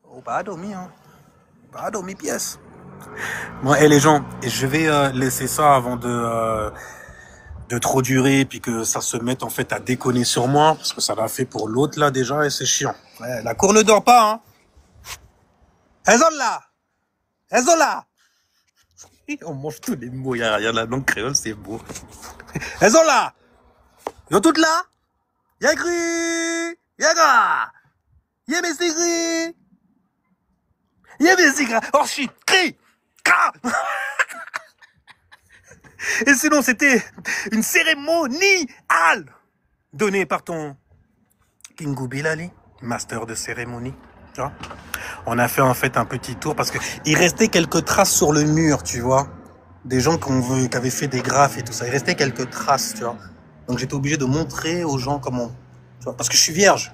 Oh, pas dormi, hein. Pas dormi, pièce. Moi, hey, les gens, je vais laisser ça avant de trop durer, puis que ça se mette en fait à déconner sur moi, parce que ça l'a fait pour l'autre là déjà, et c'est chiant. Ouais, la cour ne dort pas, hein. Elles sont là. On mange tous les mots, il y a la langue créole, c'est beau. Elles sont là. Ils sont toutes là. Y'a écrit. Y'a gars. Y'a mes sigris. Y'a mes sigris. Oh shit, crie. Et sinon, c'était une cérémonie donnée par ton King Bilali, master de cérémonie. Tu vois, on a fait en fait un petit tour parce que il restait quelques traces sur le mur, tu vois, des gens qui avaient fait des graphes et tout ça. Il restait quelques traces, tu vois. Donc j'étais obligé de montrer aux gens comment, tu vois, parce que je suis vierge.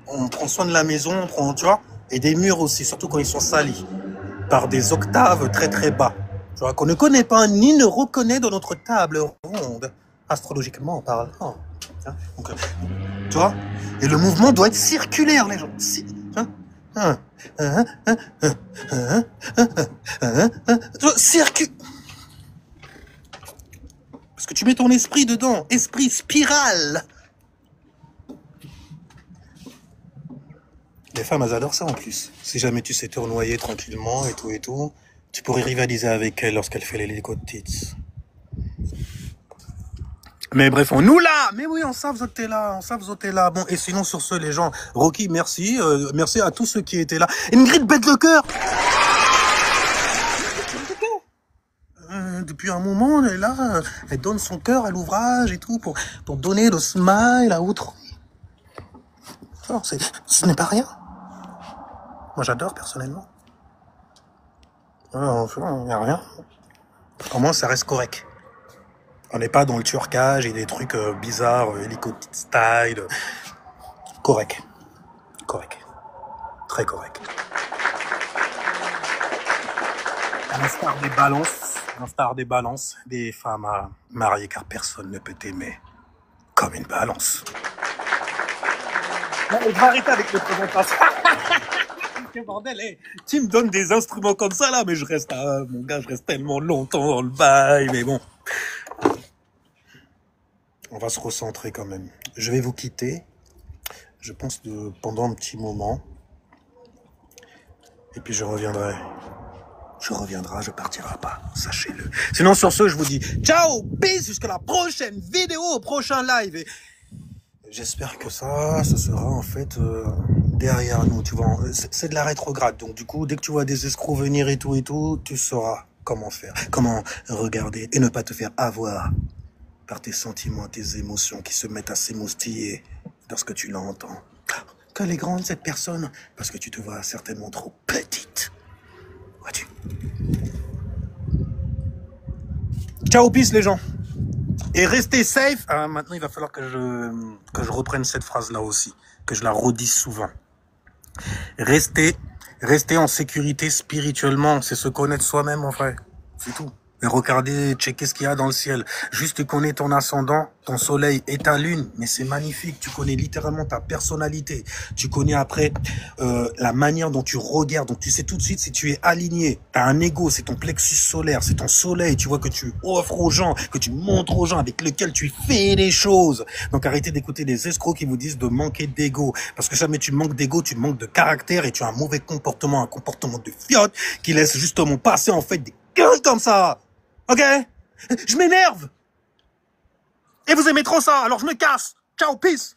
On prend soin de la maison, on prend, tu vois, et des murs aussi, surtout quand ils sont salis par des octaves très très bas, tu vois, qu'on ne connaît pas ni ne reconnaît dans notre table ronde, astrologiquement parlant. Donc, tu vois, et le mouvement doit être circulaire, les gens. Circuit. Parce que tu mets ton esprit dedans. Esprit spirale. Les femmes, elles adorent ça en plus. Si jamais tu sais te renoyer tranquillement et tout, tu pourrais rivaliser avec elle lorsqu'elle fait les Lego Tits. Mais bref, on nous là. Mais oui, on sait vous êtes là. Bon, et sinon, sur ce, les gens, Rocky, merci. Merci à tous ceux qui étaient là. Ingrid bête le cœur. Depuis un moment, elle est là. Elle donne son cœur à l'ouvrage et tout pour donner le smile à autrui. Ce n'est pas rien. Moi, j'adore personnellement. Il n'y a rien. Au moins, ça reste correct. On n'est pas dans le turcage et des trucs bizarres, hélicoptère style. Correct. Très correct. À l'instar des balances, des femmes à marier car personne ne peut t'aimer comme une balance. Non, on va arrêter avec les présentations. Quel bordel, hey. Tu me donnes des instruments comme ça là, mais je reste tellement longtemps dans le bail, mais bon. On va se recentrer quand même. Je vais vous quitter. Je pense pendant un petit moment. Et puis je reviendrai. Je reviendrai, je partirai pas. Sachez-le. Sinon, sur ce, je vous dis ciao, peace, jusqu'à la prochaine vidéo, au prochain live. Et j'espère que ça sera en fait derrière nous. Tu vois, c'est de la rétrograde. Donc du coup, dès que tu vois des escrocs venir et tout, tu sauras comment faire, comment regarder et ne pas te faire avoir par tes sentiments, tes émotions qui se mettent à s'émoustiller lorsque tu l'entends. Qu'elle est grande cette personne, parce que tu te vois certainement trop petite. Vois-tu? Ciao, peace les gens. Et restez safe. Ah, maintenant, il va falloir que je reprenne cette phrase-là aussi, que je la redise souvent. Restez en sécurité spirituellement, c'est se connaître soi-même en vrai, c'est tout. Et regardez, checker ce qu'il y a dans le ciel. Juste tu connais ton ascendant, ton soleil et ta lune, mais c'est magnifique. Tu connais littéralement ta personnalité. Tu connais après la manière dont tu regardes. Donc tu sais tout de suite si tu es aligné. Tu as un ego, c'est ton plexus solaire, c'est ton soleil. Tu vois que tu offres aux gens, que tu montres aux gens avec lesquels tu fais les choses. Donc arrêtez d'écouter les escrocs qui vous disent de manquer d'ego. Parce que jamais tu manques d'ego, tu manques de caractère et tu as un mauvais comportement, un comportement de fiotte qui laisse justement passer en fait des gueules comme ça. Ok? Je m'énerve. Et vous aimez trop ça, alors je me casse. Ciao, peace.